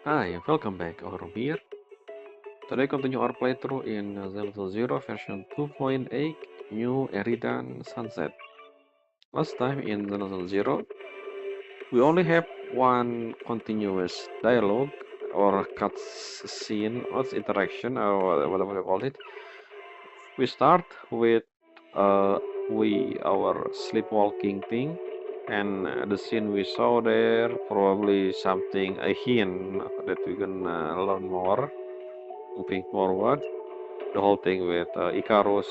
Hi, welcome back, Aurum here. Today continue our playthrough in Zenless Zero version 2.8 New Eridan Sunset. Last time in Zenless Zero, we only have one continuous dialogue or cutscene or interaction or whatever you call it. We start with uh, our sleepwalking thing, and the scene we saw there probably something a hint that we can learn more moving forward. The whole thing with Icarus,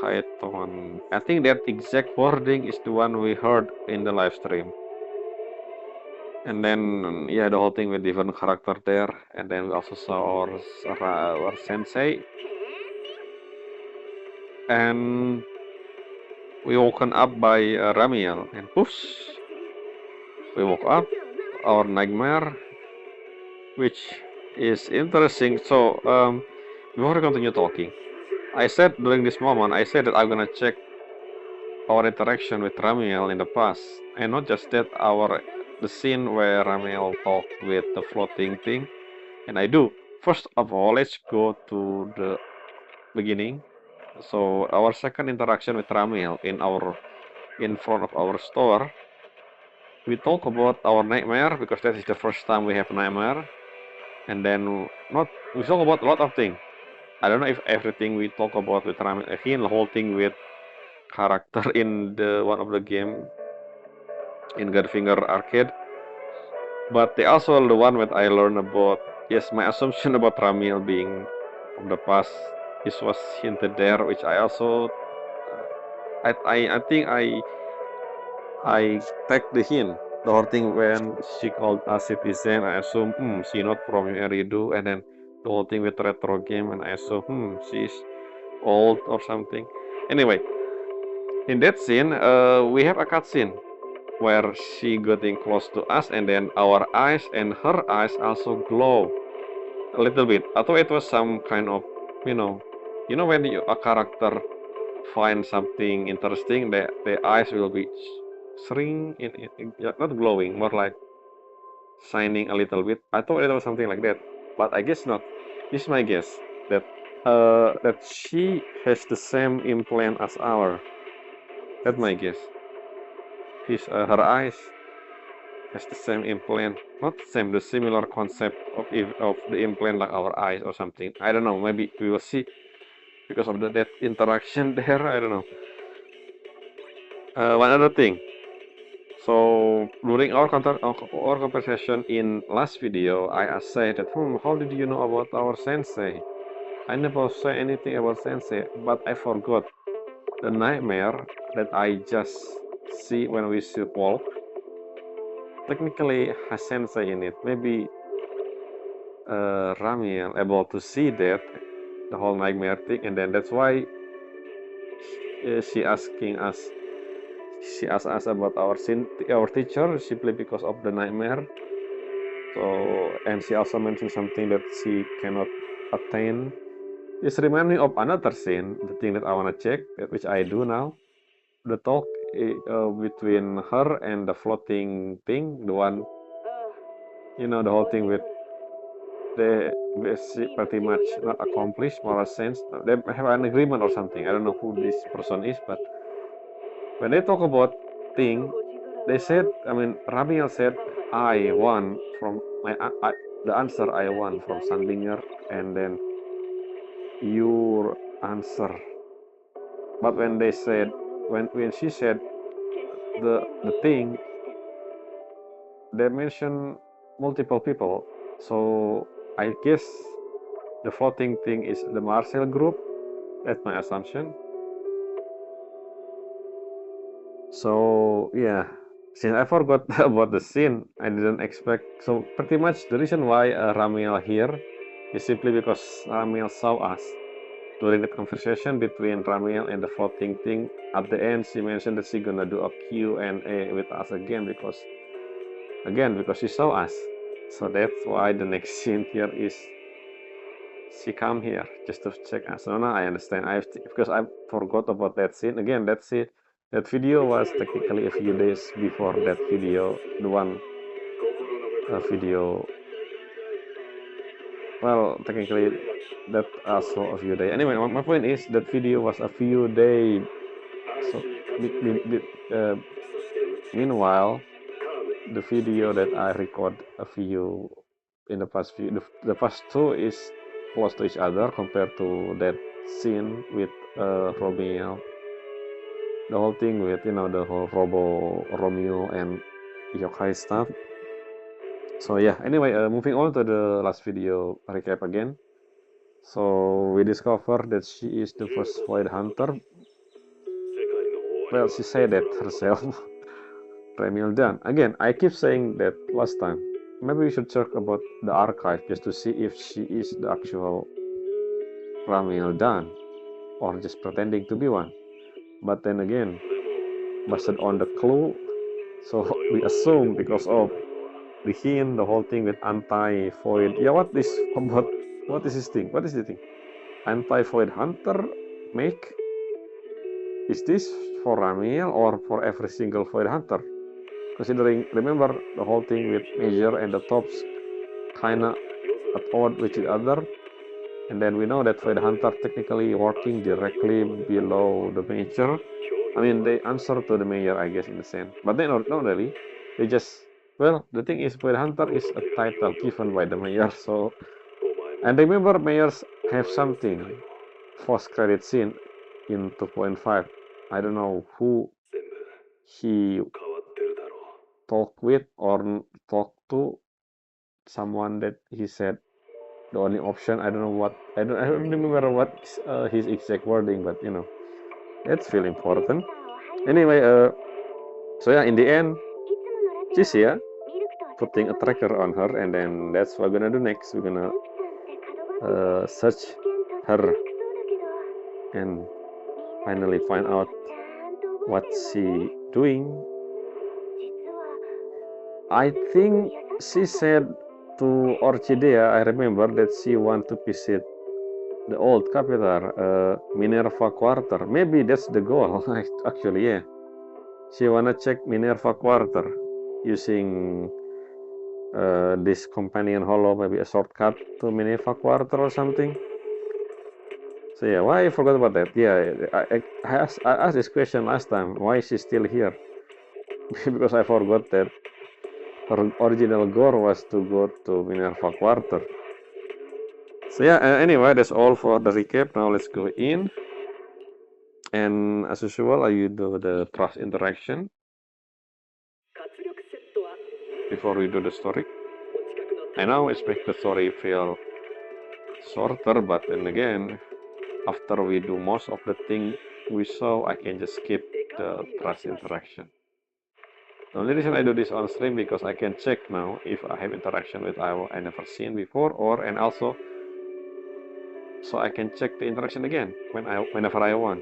Python. I think that exact wording is the one we heard in the live stream. And then, yeah, the whole thing with different character there. And then we also saw our sensei. And we woken up by Ramiel. And poofs, we woke up. Our nightmare, which is interesting. So, before we continue talking, I said during this moment, I said that I'm gonna check our interaction with Ramiel in the past, and not just that, the scene where Ramiel talked with the floating thing, and I do. First of all, let's go to the beginning. So our second interaction with Ramiel in front of our store, we talk about our nightmare because that is the first time we have nightmare, and then not we talk about a lot of things. I don't know if everything we talk about with Ramiel, again the whole thing with character in the one of the game in Godfinger Arcade. But they also the one that I learned about. Yes, my assumption about Ramiel being from the past, this was hinted there, which I also, I think I take the hint. The whole thing when she called us citizen, I assume, she not from Eridu, and then the whole thing with retro game, and I assume, she's old or something. Anyway, in that scene, we have a cutscene where she getting close to us, and then our eyes and her eyes also glow a little bit. I thought it was some kind of, you know, when a character finds something interesting, the eyes will be shrink not glowing, more like shining a little bit. I thought it was something like that, but I guess not. This is my guess that that she has the same implant as our. That's my guess. Her eyes has the same implant, not the same, the similar concept of the implant like our eyes or something. I don't know. Maybe we will see because of that interaction there. I don't know. One other thing. So during our conversation in last video, I said that, how did you know about our sensei? I never say anything about sensei, but I forgot the nightmare that I just see when we see walk. Technically has sensei in it. Maybe Ramiel able to see that the whole nightmare thing, and then that's why she asking us. She asked us about our teacher simply because of the nightmare. So, and she also mentioned something that she cannot attain. This reminds me of another scene, the thing that I want to check, which I do now. The talk between her and the floating thing, the one, the whole thing with they pretty much not accomplished, more or sense. They have an agreement or something. I don't know who this person is, but when they talk about thing, they said, Ramiel said, I won from the answer I won from Sandinger, and then your answer. But when they said, when she said the thing, they mentioned multiple people. So I guess the floating thing is the Marcel group. That's my assumption. So yeah, since I forgot about the scene, I didn't expect. So pretty much the reason why Ramiel here is simply because Ramiel saw us during the conversation between Ramiel and the floating thing. At the end, she mentioned that she's gonna do a Q&A with us again because she saw us. So that's why the next scene here is she come here just to check us. No, I understand. Because I forgot about that scene again. That's it. That video was technically a few days before that video, the one video well, technically, that also a few days. Anyway, my point is that video was a few days. So, meanwhile, the video that I record a few in the past few, the past two is close to each other compared to that scene with Romeo. The whole thing with, the whole Romeo and yokai stuff. So yeah, anyway, moving on to the last video recap again. So we discover that she is the first Void Hunter. Well, she said that herself. Remiel done. Again, I keep saying that last time. Maybe we should check about the archive just to see if she is the actual Ramiel done or just pretending to be one. But then again, based on the clue, so we assume because of the hint, the whole thing with anti-void. Yeah, what is this thing? What is the thing? Anti-void hunter make? Is this for Ramiel or for every single void hunter? Considering, remember the whole thing with Major and the tops kinda at odds with each other, and then we know that void hunter technically working directly below the Major. I mean, they answer to the Major, I guess, in a sense, but they not really. They just, well, the thing is, void hunter is a title given by the Major, so. And remember, Mayors have something post-credit scene in 2.5. I don't know who he talked with or talked to, someone that he said the only option. I don't know what. I don't remember what his exact wording, but that's feel important. Anyway, so yeah, in the end, she's here putting a tracker on her, and then that's what we're gonna do next. We're gonna search her and finally find out what she doing. I think she said to Orchidea, I remember that she want to visit the old capital, Minerva Quarter. Maybe that's the goal, actually, yeah. She wanna check Minerva Quarter using this companion hollow, maybe a shortcut to Minerva Quarter or something. So yeah, why I forgot about that? Yeah, I asked this question last time. Why is she still here? Because I forgot that her original goal was to go to Minerva Quarter. So yeah, anyway, that's all for the recap. Now let's go in. And as usual, I do the trust interaction before we do the story. I know it's make the story feel shorter, but then again, after we do most of the thing we saw, I can just skip the trust interaction. The only reason I do this on stream because I can check now if I have interaction with I never seen before, and also so I can check the interaction again whenever I want.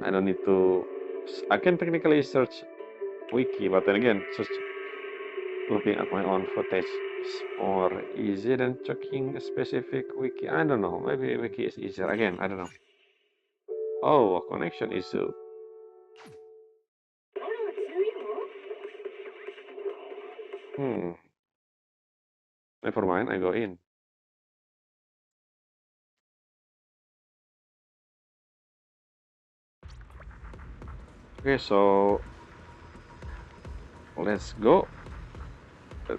I don't need to. I can technically search wiki, but then again, just looking at my own footage is more easy than checking a specific wiki. I don't know. Maybe wiki is easier. Again, I don't know. Oh, a connection issue. Never mind. I go in. Okay, so let's go.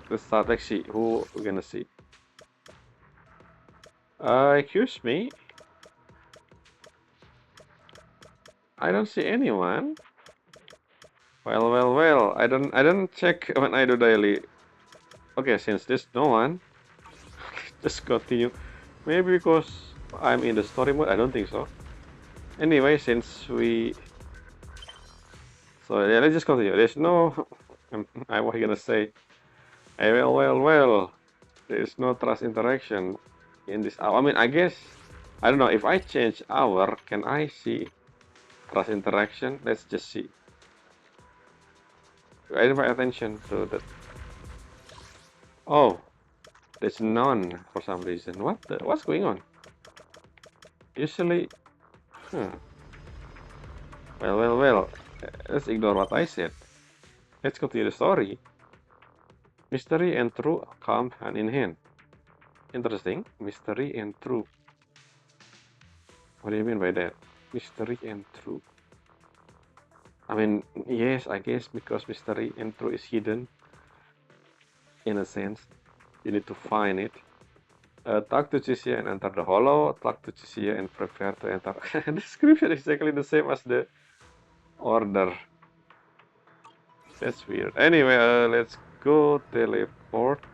Let's start. Let's see who we're gonna see. Excuse me. I don't see anyone. Well. I don't check when I do daily. Okay, since there's no one, just continue. Maybe because I'm in the story mode. I don't think so. Anyway, since we. So yeah, let's just continue. There's no. I was gonna say. Well. There's no trust interaction in this hour. I mean, I guess. I don't know. If I change hour, can I see trust interaction? Let's just see. I didn't pay attention to that. Oh, there's none for some reason. What's going on? Usually, Well. Let's ignore what I said. Let's continue the story. Mystery and truth come hand in hand. Interesting. Mystery and truth. What do you mean by that? Mystery and truth. I mean, yes, I guess because mystery and truth is hidden. In a sense, you need to find it. Talk to Chisia and enter the hollow. Talk to Chisia and prepare to enter. The description is exactly the same as the order. That's weird. Anyway, let's go teleport.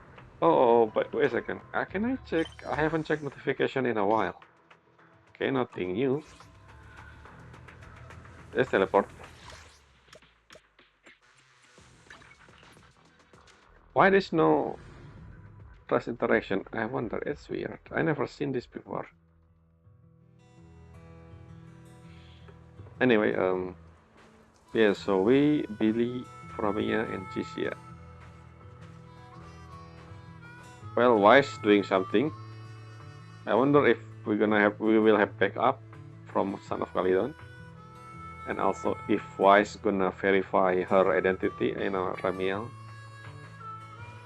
Oh, but wait a second. Can I check? I haven't checked notification in a while. Okay, nothing new. Let's teleport. Why there's no trust interaction? I wonder. It's weird. I never seen this before. Anyway, yeah. So we, Billy, Framia, and Chisia. Well, Wise doing something. I wonder if we will have backup from Son of Calydon, and also if Wise gonna verify her identity, Ramiel.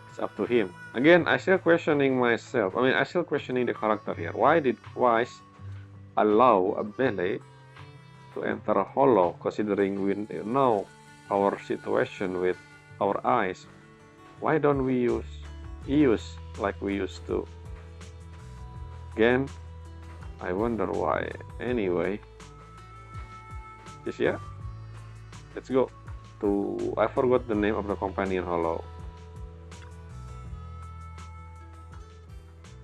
It's up to him. Again, I still questioning myself. I mean, I still questioning the character here. Why did Wise allow a Bele to enter a hollow, considering we know our situation with our eyes? Why don't we use like we used to? Again, I wonder why. Anyway, yeah, let's go to. I forgot the name of the companion hollow.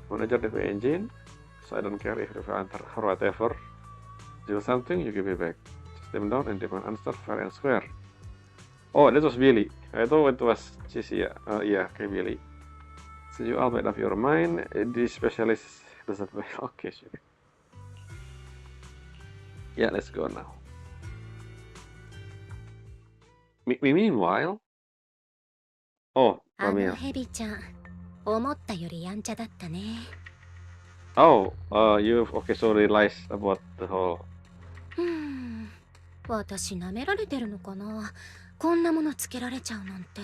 Manager the engine, so I don't care if I enter or whatever. Do something, you give me back. Just them down and demand answer fair and square. Oh, that was Billy. I thought it was Chisia. Yeah, okay, Billy. So you all made up your mind. The specialist doesn't make. Okay, sure. Yeah, let's go now. Meanwhile. Oh, Ramiel. Oh, you've okay, so realized about the whole. 私舐められてるのかな。こんなものつけられちゃうなんて。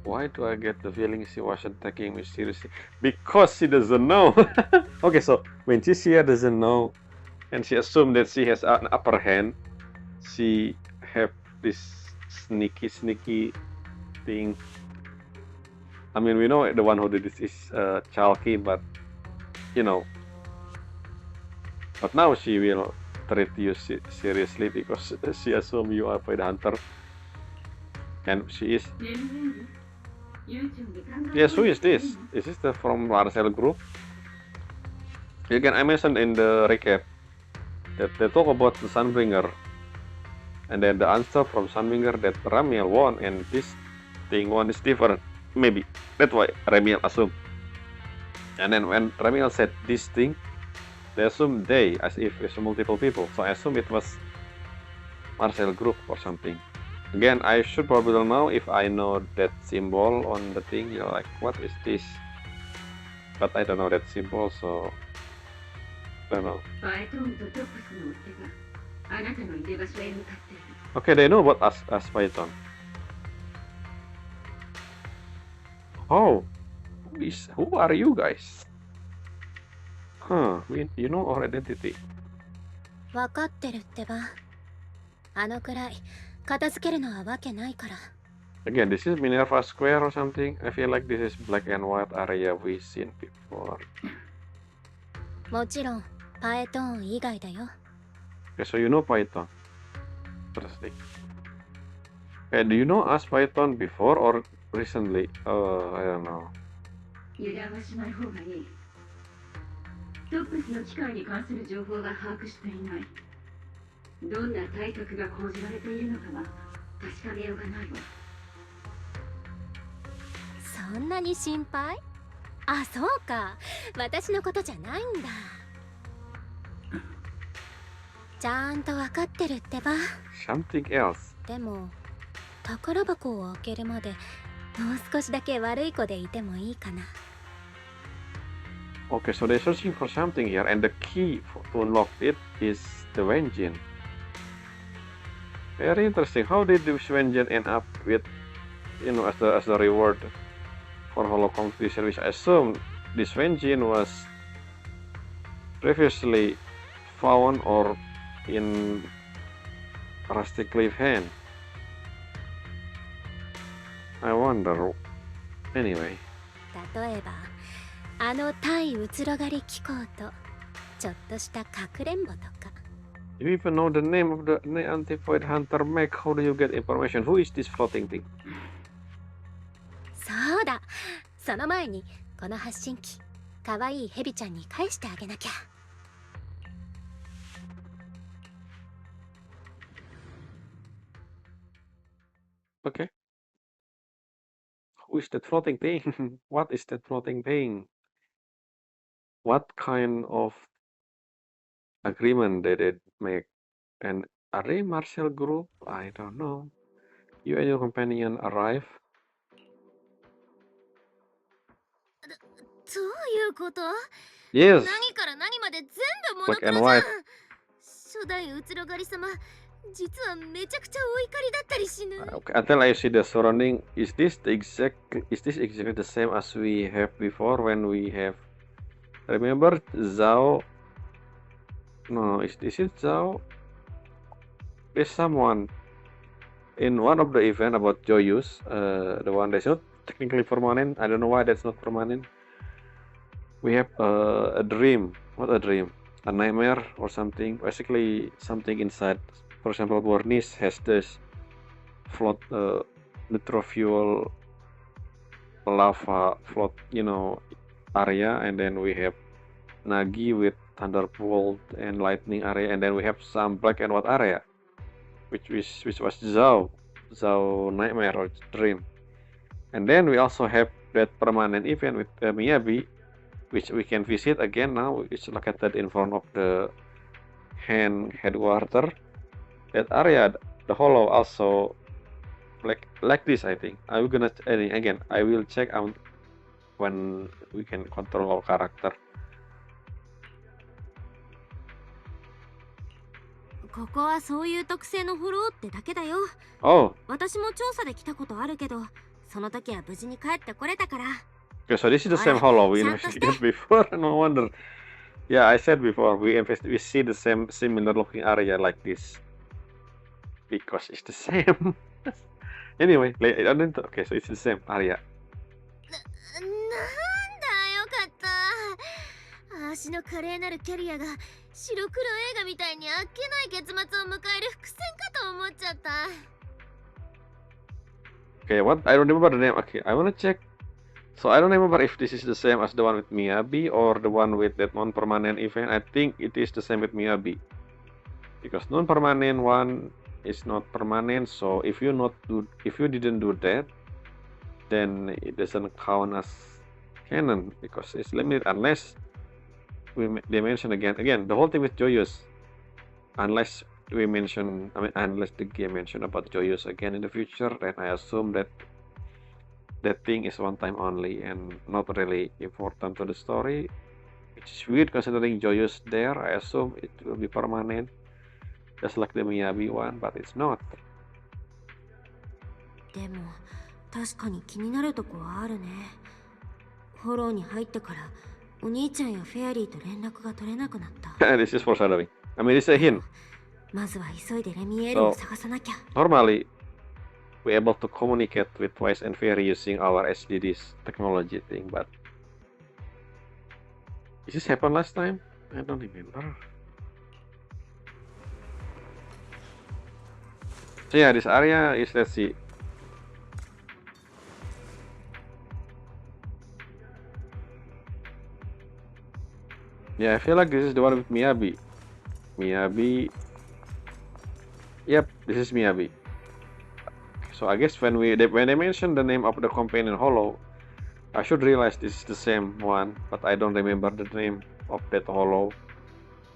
Why do I get the feeling she wasn't taking me seriously? Because she doesn't know. Okay, so when Chisia doesn't know, and she assumed that she has an upper hand, she have this sneaky thing. I mean, we know the one who did this is Chalky, but you know. But now she will treat you seriously because she assumes you are a hunter, and she is. Yes, who is this? Is this from Marcel group? Again, I mentioned in the recap that they talk about the Sunbringer, and then the answer from Sunbringer that Ramiel won, and this thing one is different. Maybe that's why Ramiel assumed. And then when Ramiel said this thing, they assumed they, as if it's multiple people. So I assume it was Marcel group or something. Again, I should probably know if I know that symbol on the thing. You're like, what is this? But I don't know that symbol, so I don't know. Okay, they know about us Python. Oh, who are you guys? Huh? You know our identity. わかってるってば。あのくらい片付けるのはわけないから。Again, this is Minerva Square or something. I feel like this is black and white area we've seen before. もちろんパエトーン以外だよ。Okay, so you know Python. Interesting. Okay, do you know us Python before or recently? I don't know. 油断はしない方がいい。トップスの機械に関する情報は把握していない。どんな対策が講じられているのかは確かめようがないわ。そんなに心配？あ、そうか。私のことじゃないんだ。ちゃんと分かってるってば。Something else. でも宝箱を開けるまでもう少しだけ悪い子でいてもいいかな。Okay, so they're searching for something here, and the key to unlock it is the engine. Very interesting. How did this vengeance end up with, as the reward for Hollow completion, which I assume this vengeance was previously found or in Rusty Cliff hand. I wonder. Anyway. 例えばあの対うつろがり機構とちょっとしたかくれんぼとか。You even know the name of the anti-void hunter mech. How do you get information? Who is this floating thing? そうだ、その前にこの発信機かわいいヘビちゃんに返してあげなきゃ。Okay. Who is that floating thing? What is that floating thing? What kind of agreement did it make? And are they martial group? I don't know. You and your companion arrive. どういうこと？ Yes. 何から何まで全部モノ Black クロ and じゃん。 white. 初代うつろがり様、実はめちゃくちゃお怒りだったりしぬ。 Okay, until I see the surrounding, is this exactly the same as we have before when we have? Remember Zhao? No, is it Zhao? There's someone in one of the event about Joyous, the one that's not technically permanent. I don't know why that's not permanent. We have a dream. What a dream? A nightmare or something. Basically, something inside. For example, Bornis has this float, nitro fuel, lava float, area, and then we have Nagi with thunderbolt and lightning area, and then we have some black and white area, which was Zhao nightmare or dream, and then we also have that permanent event with Miyabi, which we can visit again now. It's located in front of the headquarters. That area, the hollow also like this. I think I will check out when we can control our character. ここはそういう特性のフォローってだけだよ。 Oh, 私も調査で来たことあるけど、その時は無事に帰ってこれたから。 okay, so this is the same hollow we investigated before. No wonder. Yeah, I said before we see the same similar looking area like this because it's the same. Anyway, okay, so it's the same area. なんだよかった。足の華麗なるキャリアが白黒映画みたいにあっけない結末を迎える伏線かと思っちゃった。 Okay, what? I don't remember the name. Okay, I wanna check. So I don't remember if this is the same as the one with Miyabi or the one with that non-permanent event. I think it is the same with Miyabi because non-permanent one is not permanent. So if you didn't do that, then it doesn't count as canon because it's limited unless they mention again the whole thing with Joyous. Unless the game mention about Joyous again in the future, then I assume that thing is one time only and not really important to the story, which is weird considering Joyous there. I assume it will be permanent, just like the Miyabi one, but it's not. でも確かに気になるとこはあるね。フォローに入ってからお兄ちゃんやフェアリーと連絡が取れなくなった。 This is foreshadowing. I mean, it's a hint. まずは急いでレミエールを探さなきゃ。 Normally, we're able to communicate with Twice and Fairy using our SDD's technology thing, but did this happen last time? I don't remember. So yeah, this area is, let's see. Yeah, I feel like this is the one with Miyabi. Yep, this is Miyabi. So I guess when they mention the name of the companion hollow, I should realize this is the same one, but I don't remember the name of that hollow.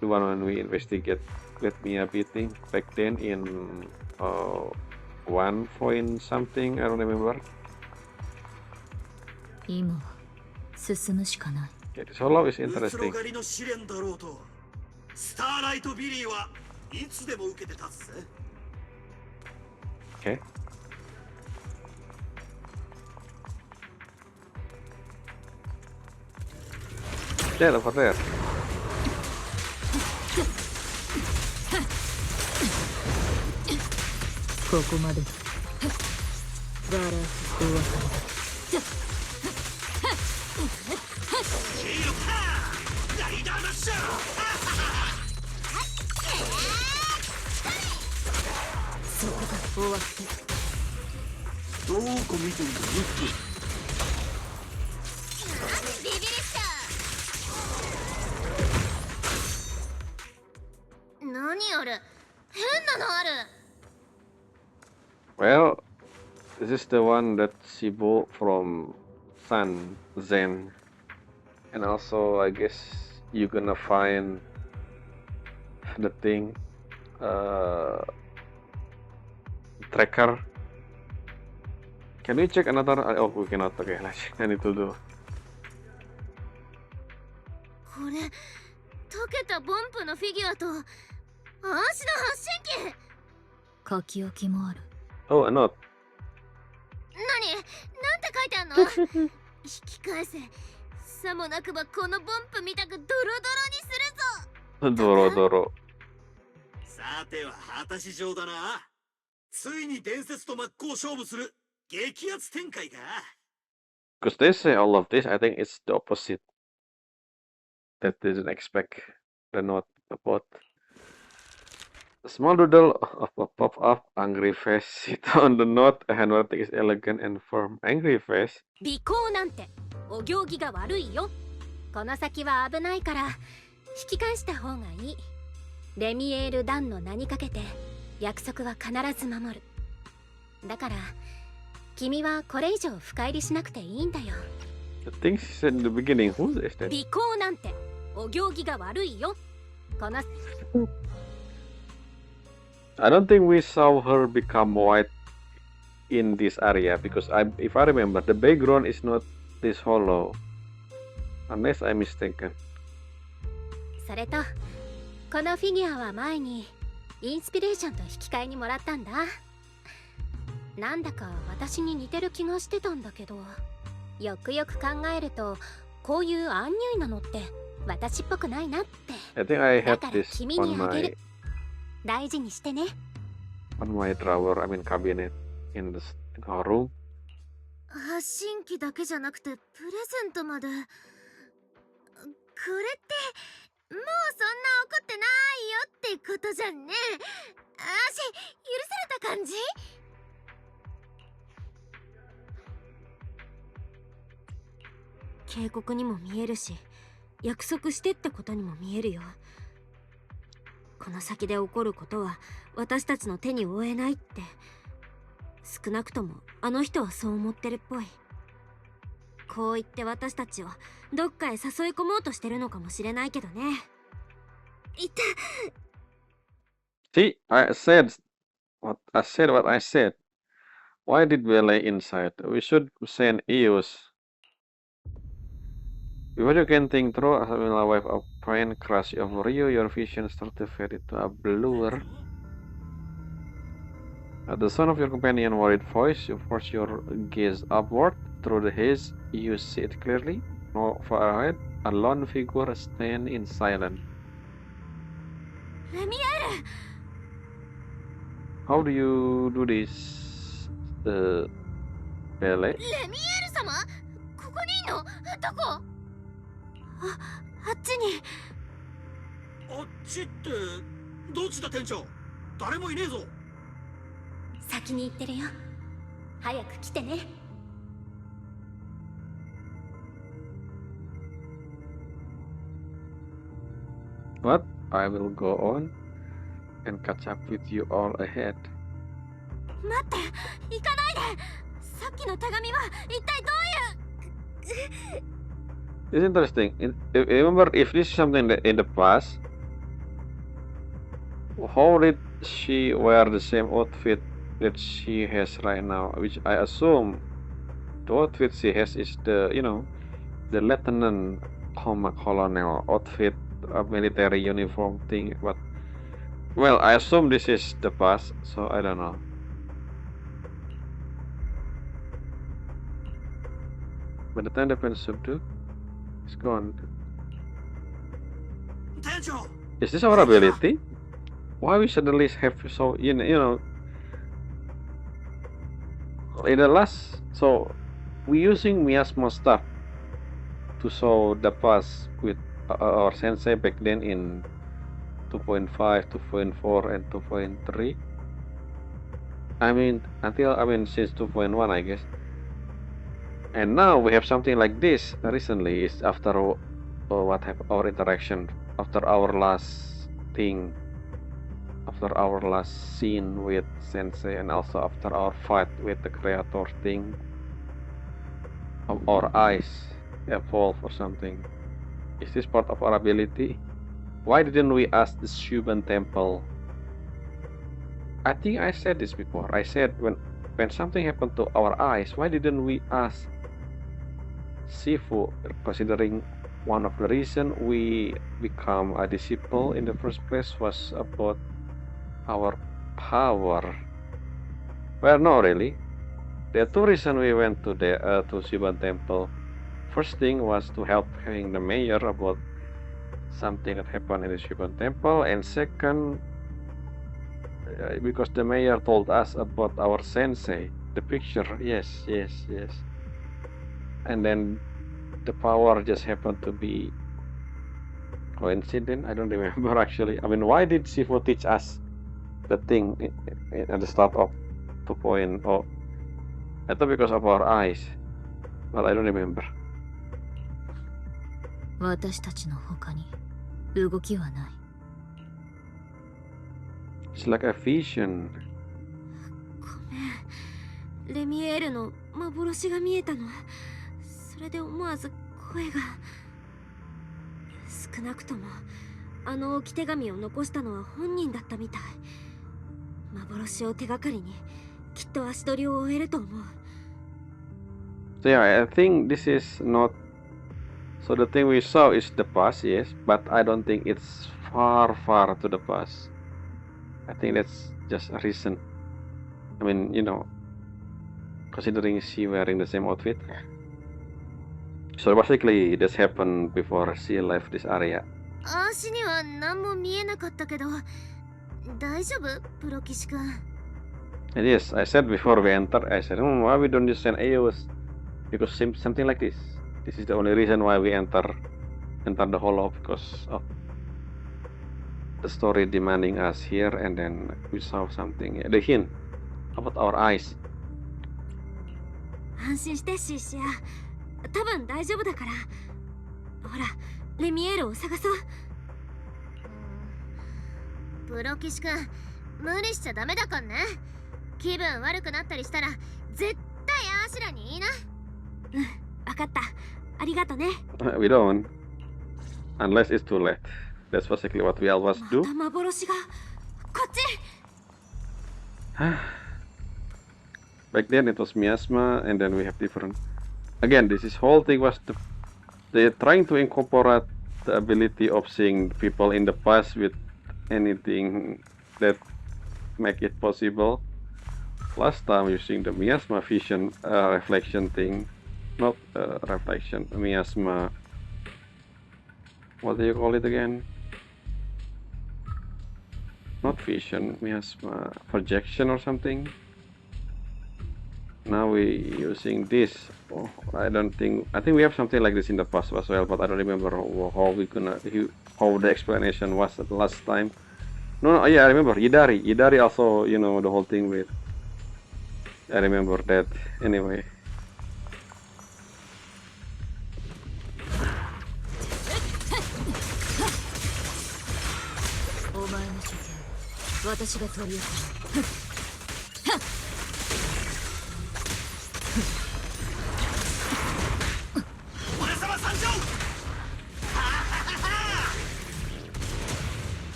The one when we investigate that Miyabi thing back then in 1 point something, I don't remember. 今進むしかない。 Yeah, this hollow is interesting. スターライトビリーはいつでも受けて立つぜ。Okay. There, over there. ここまでだ。ガラスお別れだ。そこが終わって。どこ見てんだ、ミッキー。ビビりした何あれ変なのある Well, this is the one that she bought from Sun Zen, and also I guess you're gonna find the thing, tracker. Can we check another? Oh, we cannot. Okay, let's check. I need to do. これ溶けたボンプのフィギュアと足の発信機書き置きもある。Oh, a note. 何なんて書いてあんの引き返せさもなくばこのボンプみたくドロドロにするぞドロドロ。さては果たし状だな。ついに伝説と真っ向勝負する激アツ展開か。Because they say all of this, I think it's the opposite. That they didn't expect the note about. A small doodle of a pop-up angry face sit on the note. A handwriting is elegant and firm. Angry face. 尾行なんてお行儀が悪いよ。この先は危ないから引き返した方がいい。レミエール・ダンの名にかけて約束は必ず守る。だから君はこれ以上深入りしなくていいんだよ。 The thing she said in the beginning, who is that? 尾行なんてお行儀が悪いよ。この I don't think we saw her become white in this area because if I remember, the background is not this hollow, unless I'm mistaken. それとこのフィギュアは前にインスピレーションと引き換えにもらったんだ。なんだか私に似てる気がしてたんだけど、よくよく考えるとこういうアンニュイなのって私っぽくないなって。 I think I だ had から this 君に on あげ my る。大事にしてね。 drawer, I mean cabinet in our room. 発信機だけじゃなくてプレゼントまでこれってもうそんな怒ってないよってことじゃんね。足許された感じ警告にも見えるし、約束してってことにも見えるよ。この先で起こることは私たちの手に負えないって、少なくともあの人はそう思ってるっぽい。こう言って私たちをどっかへ誘い込もうとしてるのかもしれないけどね。いた。 See, I said what I said. Why did we lay inside? We should send EOS. Before you can think through, a similar wave of pain crush over you. Your vision starts to fade into a blur. At the sound of your companion's worried voice, you force your gaze upward. Through the haze, you see it clearly. Not far ahead, a lone figure stands in silence. レミエール How do you do this, Belle? レミエール様ここにいんのどこあっちに。あっちってどっちだ店長。誰もいねえぞ。先に行ってるよ。早く来てね。But I will go on and catch up with you all ahead. 待って行かないでさっきの手紙は一体どういう It's interesting. Remember, if this is something that in the past, how did she wear the same outfit that she has right now? Which I assume the outfit she has is the, the lieutenant colonel outfit, a military uniform thing. But well, I assume this is the past, so I don't know. By the time the pen is subdued, it's gone. 店長 Is this our ability? Why we suddenly have so you know in the last so we using miasma stuff to show the past with our sensei back then in 2.5, 2.4 and 2.3. I mean since 2.1 I guess. And now we have something like this recently is after what have our interaction after our last thing, after our last scene with Sensei, and also after our fight with the creator thing. Our eyes evolve or something. Is this part of our ability? Why didn't we ask the Shuban temple? I think I said this before. I said when something happened to our eyes, why didn't we ask Shifu, considering one of the reasons we become a disciple in the first place was about our power. Well, no, really. There are two reasons we went to the Shiban temple. First thing was to help having the mayor about something that happened in the Shiban temple, and second, because the mayor told us about our sensei, the picture. Yes. And then the power just happened to be coincident. I don't remember actually. I mean, why did Shifu teach us the thing at the start of 2.0? I thought because of our eyes, but I don't remember. 私たちの他に動きはない。 It's like a vision. ごめん。レミエールの幻が見えたの。それで思わず声が。少なくともあの置き手紙を残したのは本人だったみたい。幻を手がかりにきっと足取りを終えると思う。 So yeah, I think this is not. So the thing we saw is the past, yes, but I don't think it's far to the past. I think that's just a reason. I mean, considering she wearing the same outfit. So basically, this happened before she left this area. 足には何も見えなかったけど、大丈夫？プロ騎士君。 And yes, I said before we entered, I said, why we don't just send AOs? Because something like this. This is the only reason why we enter the hollow, because of the story demanding us here, and then we saw something. The hint about our eyes. 安心してシーシア。多分大丈夫だから。ほら、レミエールを探そう。プロ騎士君、無理しちゃダメだかんね。気分悪くなったりしたら絶対アーシュラに言いな。うん、わかった。ありがとね。We don't. Unless it's too late. That's basically what we always do. また幻が。こっち。Back then it was miasma, and then we have different. Again, this whole thing was they're trying to incorporate the ability of seeing people in the past with anything that make it possible. Last time using the miasma vision reflection thing, not reflection, miasma. What do you call it again? Not vision, miasma projection or something. Now we using this. Oh, I think we have something like this in the past as well, but I don't remember how the explanation was the last time. No, yeah, I remember Yidari also, the whole thing with. I remember that anyway.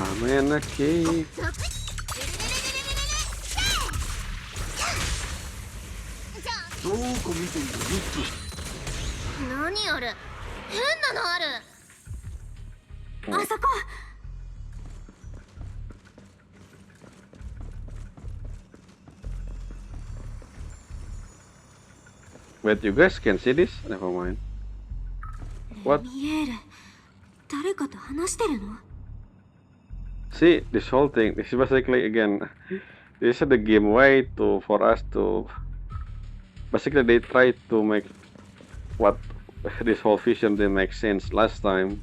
I'm in a cave. どこ見ているミッキー何あれ、変なのある。あそこ。Wait, you guys can see this? Never mind. What? ミエール、誰かと話してるの？ See, this whole thing, this is basically again, this is the game way for us to, basically they try to make what this whole vision didn't make sense last time,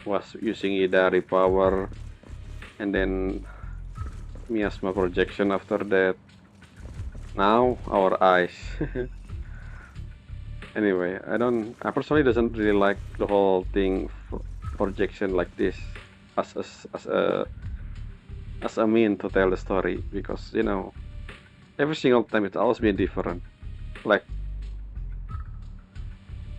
was using Idari power, and then miasma projection after that. Now our eyes. Anyway, I personally doesn't really like the whole thing projection like this as a mean to tell the story, because you know every single time it's always been different. Like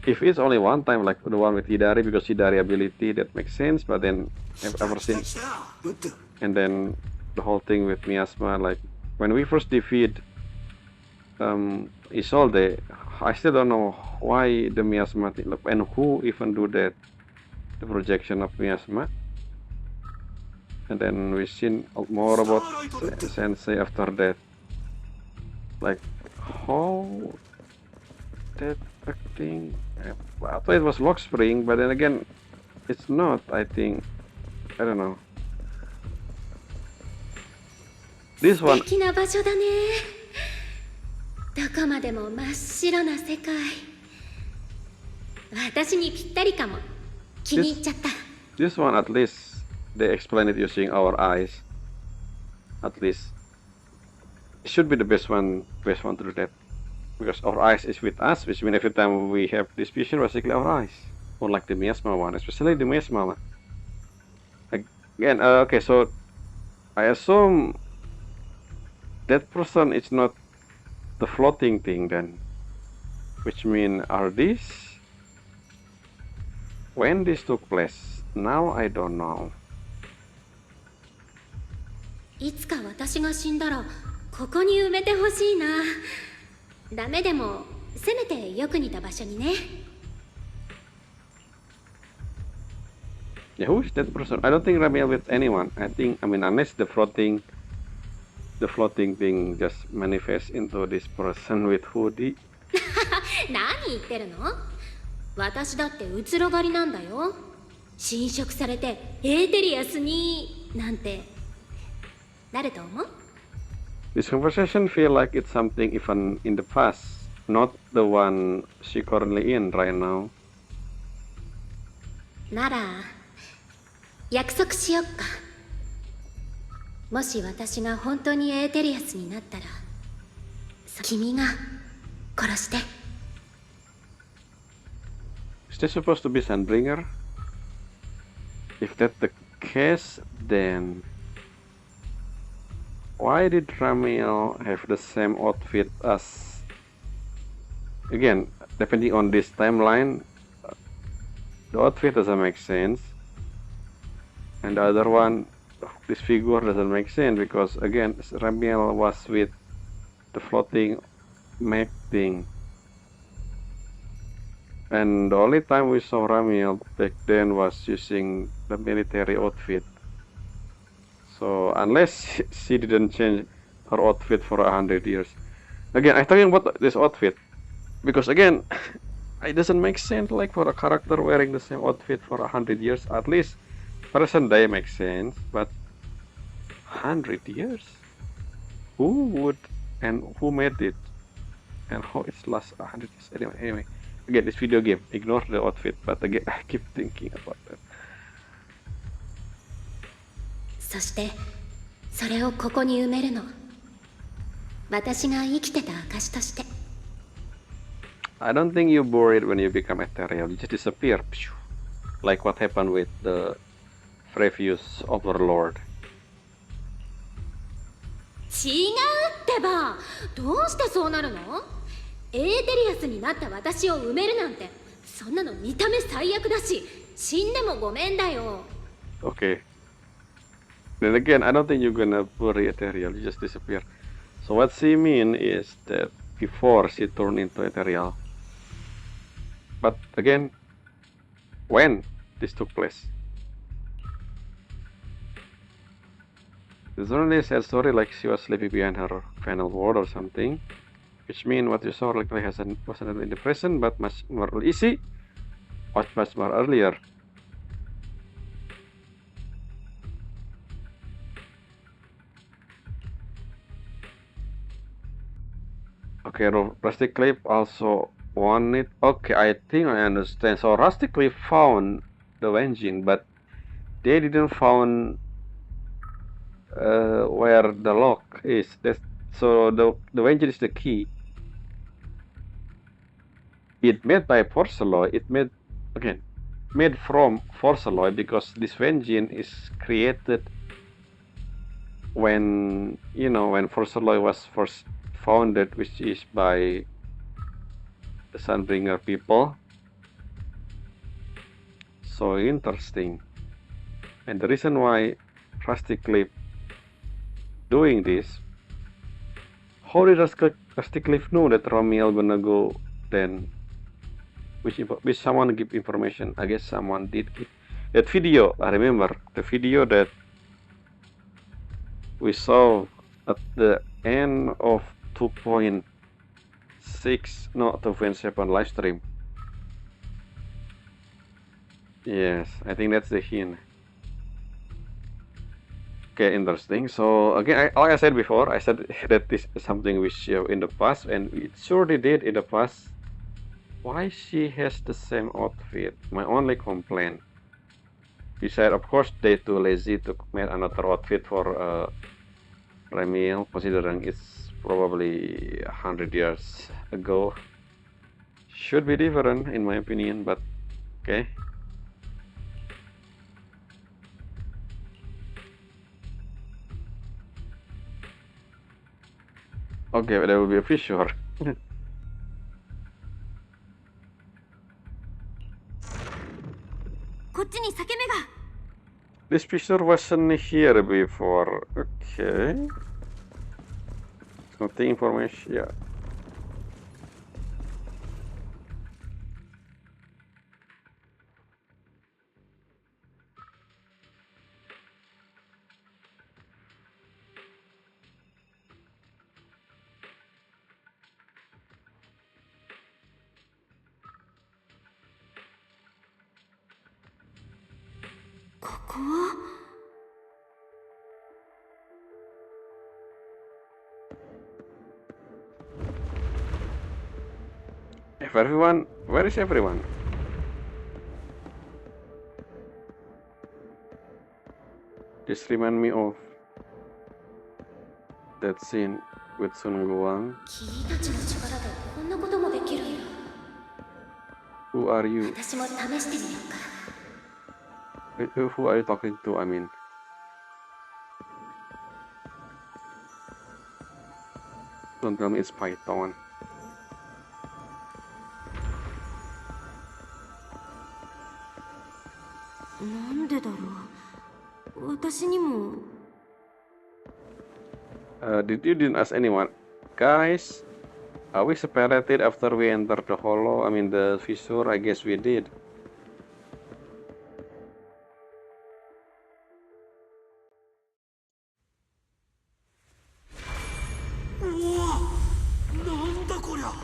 if it's only one time, like the one with Hidari, because Hidari ability, that makes sense, but then ever since, and then the whole thing with miasma, like when we first defeat Isolde, I still don't know why the miasma thing, and who even do that, the projection of miasma. And then we seen more about Sensei after that. Like how that acting, I thought it was Lock Spring, but then again it's not, I think. I don't know. This one, 素敵な場所だね。どこまでも真っ白な世界。私にぴったりかも。気に入っちゃった。this one at least they explain it using our eyes. At least it should be the best one to do that, because our eyes is with us, which means every time we have this vision, basically our eyes, unlike the miasma one, especially the miasma one. Again, okay, so I assume that person is not the floating thing then, which mean are these when this took place? Now I don't know. いつか私が死んだらここに埋めてほしいな。ダメでもせめてよく似た場所にね。Yeah, who is that person? I don't think Ramiel with anyone. I mean, unless the floating thing just manifests into this person with hoodie. 何言ってるの？私だってうつろ狩りなんだよ。侵食されてエーテリアスになんてなると思う？ This conversation feel like it's something even in the past, not the one she currently in right now. なら約束しよっか。もし私が本当にエーテリアスになったら、君が殺して。Is this supposed to be Sunbringer? If that's the case, then why did Ramiel have the same outfit as? Again, depending on this timeline, the outfit doesn't make sense, and the other one, this figure doesn't make sense, because again Ramiel was with the floating mech thing, and the only time we saw Ramiel back then was using the military outfit. So unless she didn't change her outfit for 100 years. Again, I'm talking about this outfit because again it doesn't make sense, like for a character wearing the same outfit for 100 years. At least present day makes sense, but 100 years? Who would and who made it? And how it's last 100 years? Anyway, again, this video game, ignore the outfit, but again, I keep thinking about that. そしてそれをここに埋めるの。私が生きてた証として。I don't think you bury it when you become ethereal. You just disappear, like what happened with the previous overlord. 違うってば。どうしてそうなるの？エーテリアスになった私を埋めるなんて、そんなの見た目最悪だし、死んでもごめんだよ。 Okay. Then again, I don't think you're gonna bury ethereal. You just disappear. So what she mean is that before she turned into ethereal, But again, when this took place? The journalist had story like she was sleeping behind her final word or something, which means what you saw likely wasn't in the present, but much more easy, much more earlier. Okay, Rusty Cliff also wanted. Okay, I think I understand. So Rusty Cliff found the engine, but they didn't found where the lock is. So the engine is the key. It made by Porceloid. It made from Porceloid because this engine is created when when Porceloid was first founded, which is by the Sunbringer people. So interesting. And the reason why Rusty Cliff doing this, how did Rusty Cliff know that Romiel gonna go then? Which someone give information? I guess someone did give that video. I remember the video that we saw at the end of 2.6, no, 2.7 live stream. Yes, I think that's the hint. Okay, interesting. So again, like I said before, I said that this is something we show in the past, and it surely did in the past. Why she has the same outfit? My only complaint. Besides, of course, they too lazy to make another outfit for Remiel, considering it's probably 100 years ago. Should be different in my opinion, but okay. Okay, there will be a fissure. This fissure wasn't here before. Okay. Nothing information. Yeah. If everyone, where is everyone? This remind me of that scene with Sun Guang. Who are you? Who are you talking to? I mean, don't tell me it's Python. Didn't ask anyone, guys? Are we separated after we entered the hollow? I mean the fissure. I guess we did.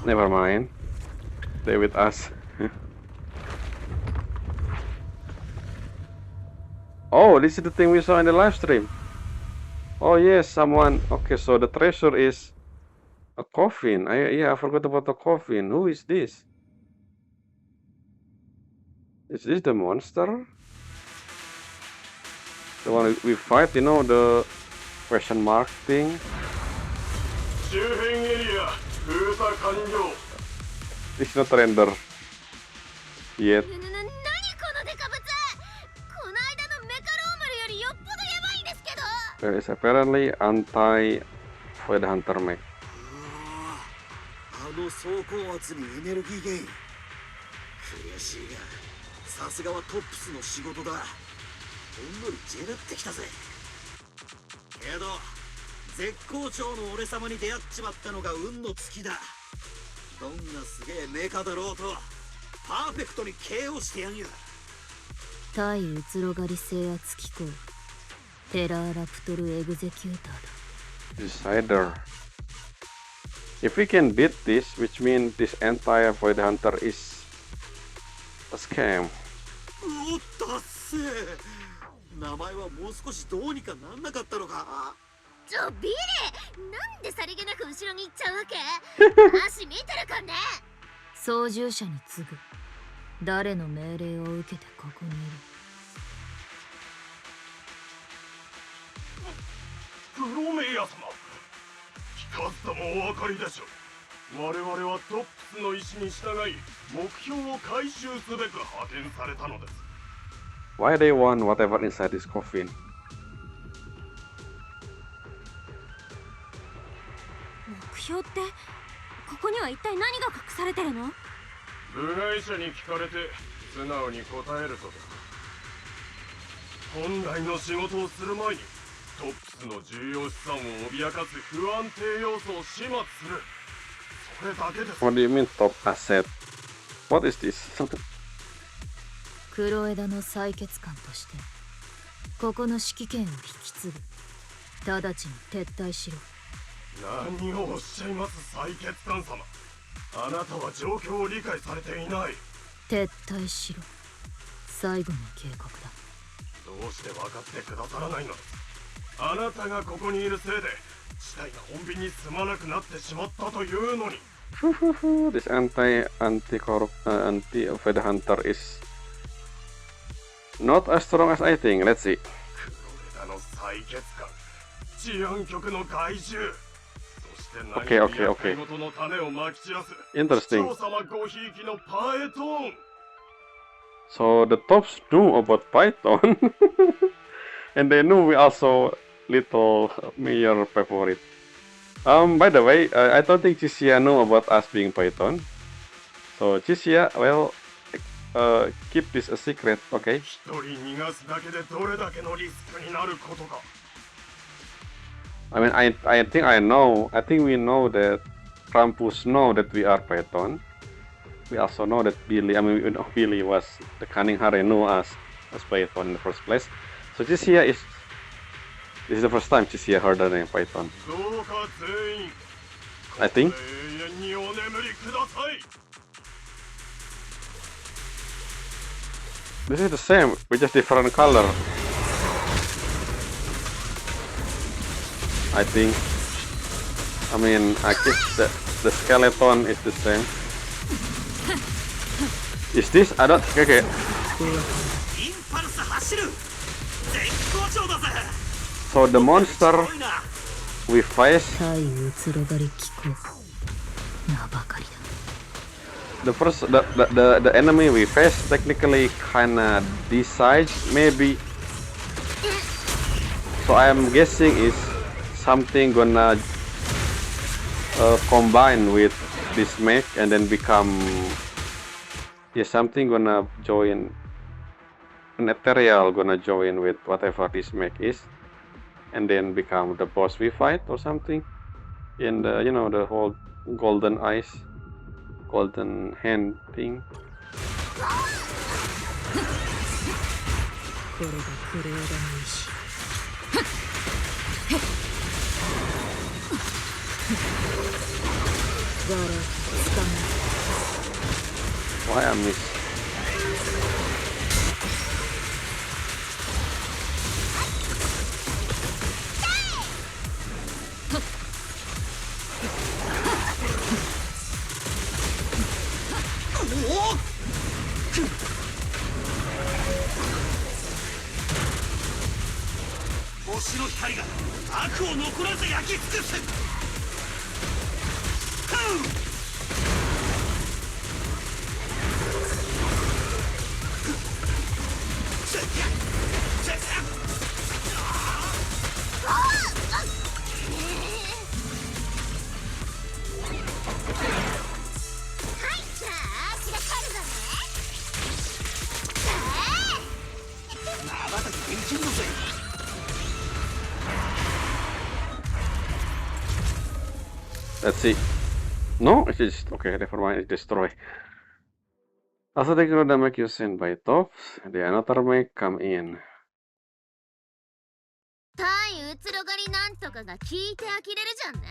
Never mind. Stay with us. Oh, this is the thing we saw in the live stream. Oh yes, someone. Okay, so the treasure is a coffin. I forgot about the coffin. Who is this? Is this the monster? The one we fight, you know, the question mark thing. It's not render yet. There is apparently anti-Void Hunter mech. あの走行圧にエネルギーゲイン。悔しいが、さすがはトップスの仕事だ。ほんのりジェラってきたぜ。けど、絶好調の俺様に出会っちまったのが運の尽きだ。どんなすげえメカだろうと、パーフェクトに KO してやんよ。対うつろがり制圧機構テラーラプトルエグゼキューターだ。 Decider. If we can beat this, which means this entire Void Hunter is a scam. おったっせ。名前はもう少しどうにかなんなかったのか。ビリー、なんでさりげなく後ろに行っちゃうわけ？足見てるかね？操縦者に次ぐ。誰の命令を受けてここにいる？プロメイヤ様、聞かずともお分かりでしょう。我々はトップスの意志に従い目標を回収すべく派遣されたのです。 Why they want whatever inside this coffin? 目標ってここには一体何が隠されてるの？部外者に聞かれて素直に答えるとか。本来の仕事をする前にトップスの重要資産を脅かす不安定要素を始末する。それだけです。 What do you mean top asset? What is this? 黒枝の採血官としてここの指揮権を引き継ぐ。直ちに撤退しろ。何をおっしゃいます採血官様。あなたは状況を理解されていない。撤退しろ。最後の警告だ。どうして分かってくださらないのです。あなたがここにいるせいで事態が穏便に進まなくなってしまったというのに。This anti Void Hunter is not as strong as I think. Let's see. 黒枝の採血官、治安局の害獣。Okay, okay, okay. Interesting. So the tops knew about Python, and they knew we also little Mayor favorite. By the way, I don't think Chisia knew about us being Python. So Chisia, well, keep this a secret, okay? I mean, I think I know. I think we know that Krampus know that we are Python. We also know that Billy. I mean, we know Billy was the Cunning Hare knew us as Python in the first place. So this is the first time Chisia heard the name Python. I think. This is the same, with just different color. I think. I mean, I guess the skeleton is the same. Is this? I don't. Okay. So the monster we face. The enemy we face technically kinda this size, maybe. So I am guessing is something gonna combine with this mech and then become something gonna join an ethereal gonna join with whatever this mech is and then become the boss we fight or something in the the whole golden eyes, golden hand thing. Why I miss? Let's see. No, it's just okay. Never mind. It's destroy. After the Kuroda make you sent by Tops, the another make come in. 対うつろがりなんとかが聞いて呆れるじゃんね。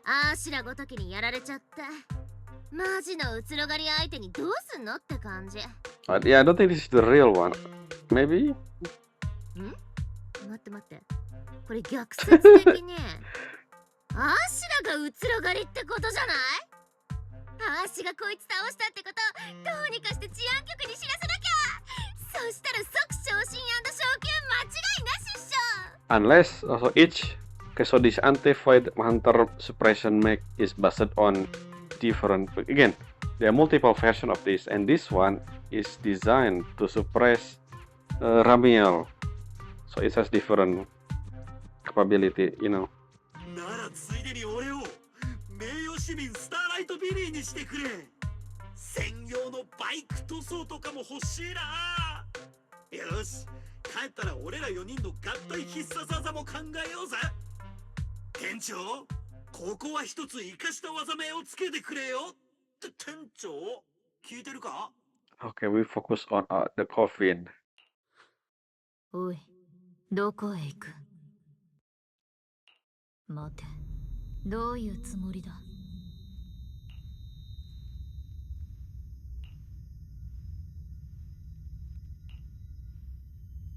あーしらごときにやられちゃって。マジのうつろがり相手にどうすんのって感じ。Yeah, I don't think this is the real one. Maybe? 待って待って。これ逆説的にあーしらがうつろがりってことじゃない？あーしがこいつ倒したってことどうにかして治安局に知らせなきゃ。そしたら即昇進&昇級間違いなしっしょ。 Unless also each okay, so this anti-void hunter suppression mech is based on different. Again, there are multiple versions of this, and this one is designed to suppress Ramiel, so it has different capability, you know. ならついでに俺を名誉市民スターライトビリーにしてくれ。専用のバイク塗装とかも欲しいな。よし、帰ったら俺ら4人の合体必殺技も考えようぜ。店長、ここは一つ生かした技名をつけてくれよ。って店長、聞いてるか？ Okay, we focus on the coffin. おい、どこへ行く？待て、どういうつもりだ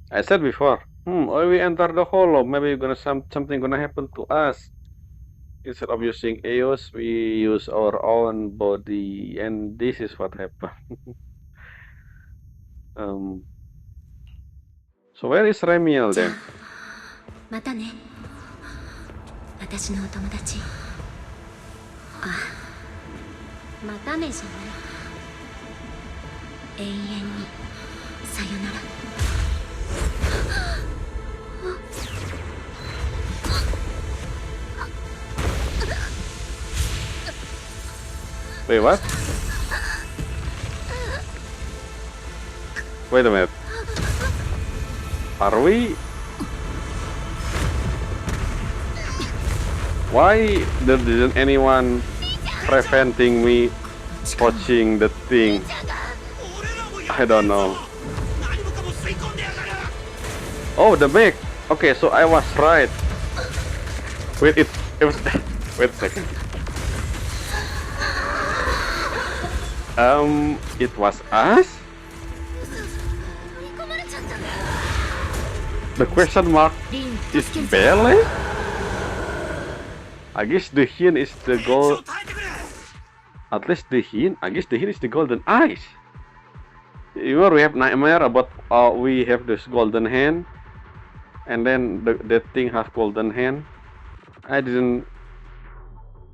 I said before, when we enter the hollow, maybe something gonna happen to us. Instead of using EOS, we use our own body, and this is what happened. So where is Ramiel then? またね。私のお友達。あ、またねじゃない。永遠にさよなら。Wait, what? Wait a minute. Are we? Why didn't anyone preventing me watching the thing? I don't know. Oh, the mech. Okay, so I was right. Wait, it was. Wait a second. It was us? The question mark is Bele? I guess the hint is the gold. At least the hint. I guess the hint is the golden eyes. You know, we have nightmare about we have this golden hand, and then that thing has golden hand. I didn't.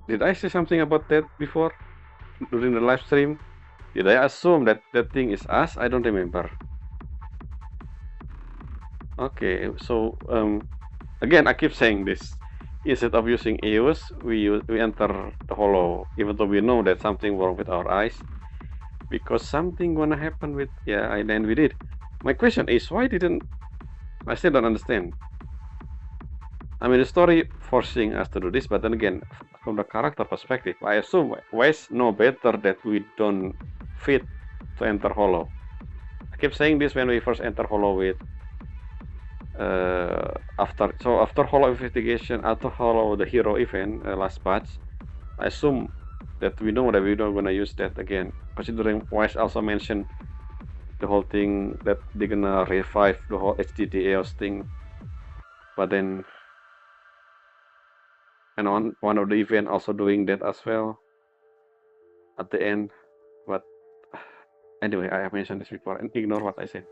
Did I say something about that before during the live stream? Did I assume that that thing is us? I don't remember. Okay, so again, I keep saying this. Instead of using EOS, we enter the hollow, even though we know that something wrong with our eyes, because something gonna happen with and then we did. My question is, why didn't I still don't understand? I mean, the story forcing us to do this, but then again, from the character perspective, I assume Wes know better that we don't fit to enter hollow. I keep saying this when we first enter hollow with after hollow investigation, after hollow the hero event last patch, I assume that we know that we're not gonna use that again, considering Wes also mentioned the whole thing that they're gonna revive the whole HDD EOS thing, but then and one of the event also doing that as well at the end. But anyway, I have mentioned this before and ignore what I said.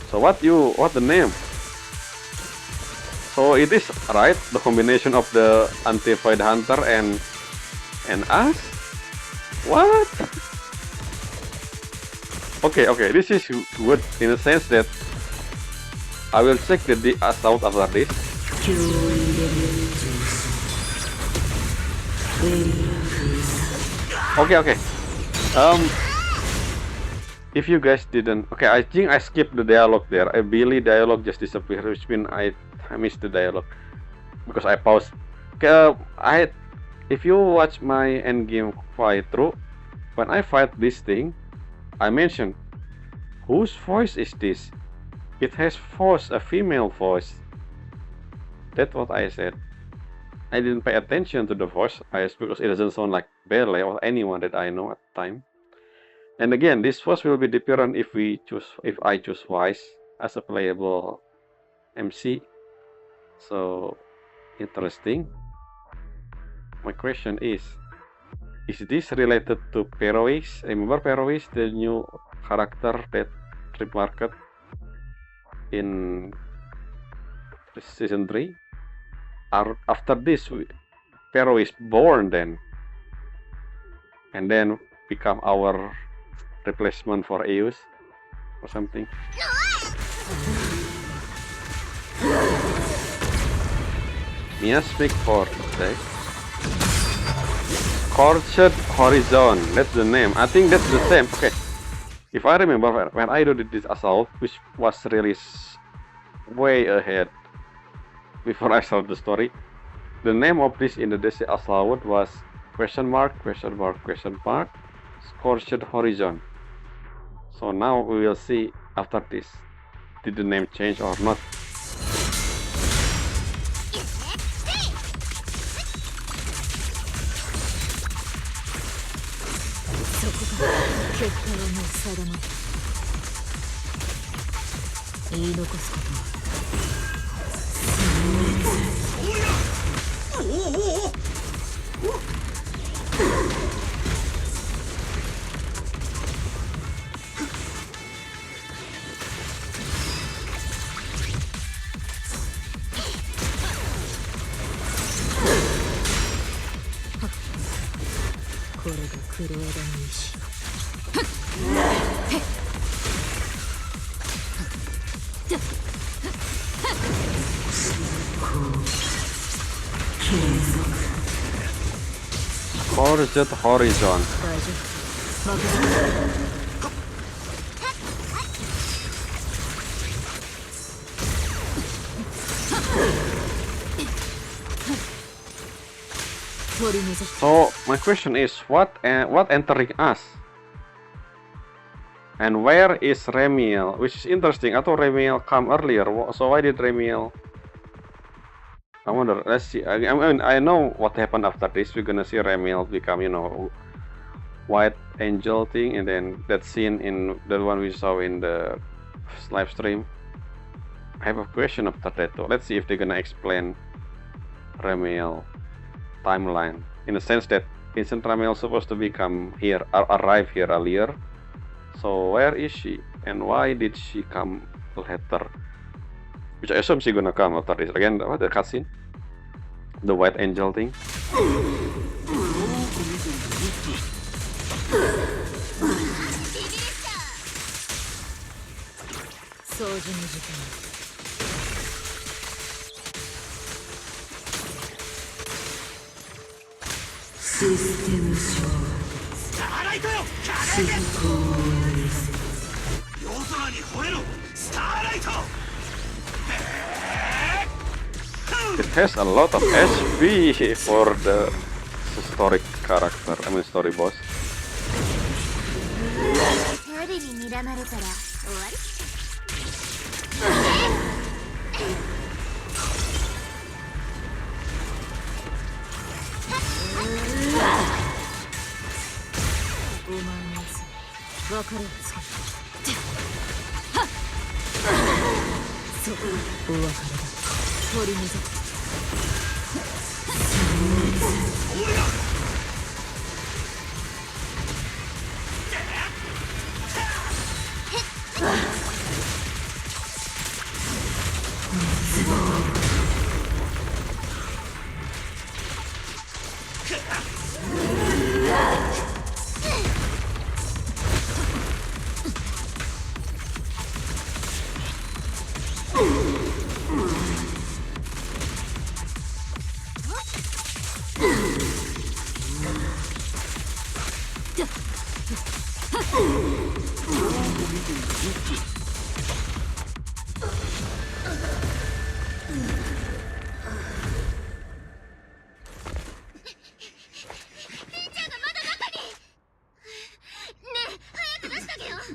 So what the name? So it is right, the combination of the anti-void hunter and us? What? Okay, this is good in the sense that I will check the assault after this. Okay. If you guys didn't, I think I skipped the dialogue there. Billy dialogue just disappeared, which means I missed the dialogue because I paused. If you watch my endgame fight through, when I fight this thing, I mentioned, whose voice is this? It has a female voice. That's what I said. I didn't pay attention to the voice because it doesn't sound like Belle or anyone that I know at the time. And again, this voice will be different if I choose Wise as a playable MC. So interesting. My question is this related to Perois? Remember Perois, the new character that remarked in season 3? After this, Pero is born then, and then become our replacement for Eus or something. Mia speak for today. Scorched Horizon, that's the name. I think that's the same. Okay, if I remember when I did this assault, which was released way ahead before I started the story, the name of this in the DC Assault was question mark Scorched Horizon. So now we will see after this, did the name change or not. Scorched Horizon. So my question is, what entering us? And where is Remiel? Which is interesting. I thought Remiel come earlier. So why did Remiel? I wonder. Let's see. I mean, I know what happened after this. We're gonna see Remiel become, white angel thing, and then that scene in the one we saw in the live stream. I have a question after that too. Let's see if they're gonna explain Remiel timeline in the sense that Vincent Remiel supposed to become here, arrive here earlier. So where is she, and why did she come later? Which I assume she's gonna come after this. Again, the cutscene, the white angel thing. It has a lot of HP for the historic character, story boss.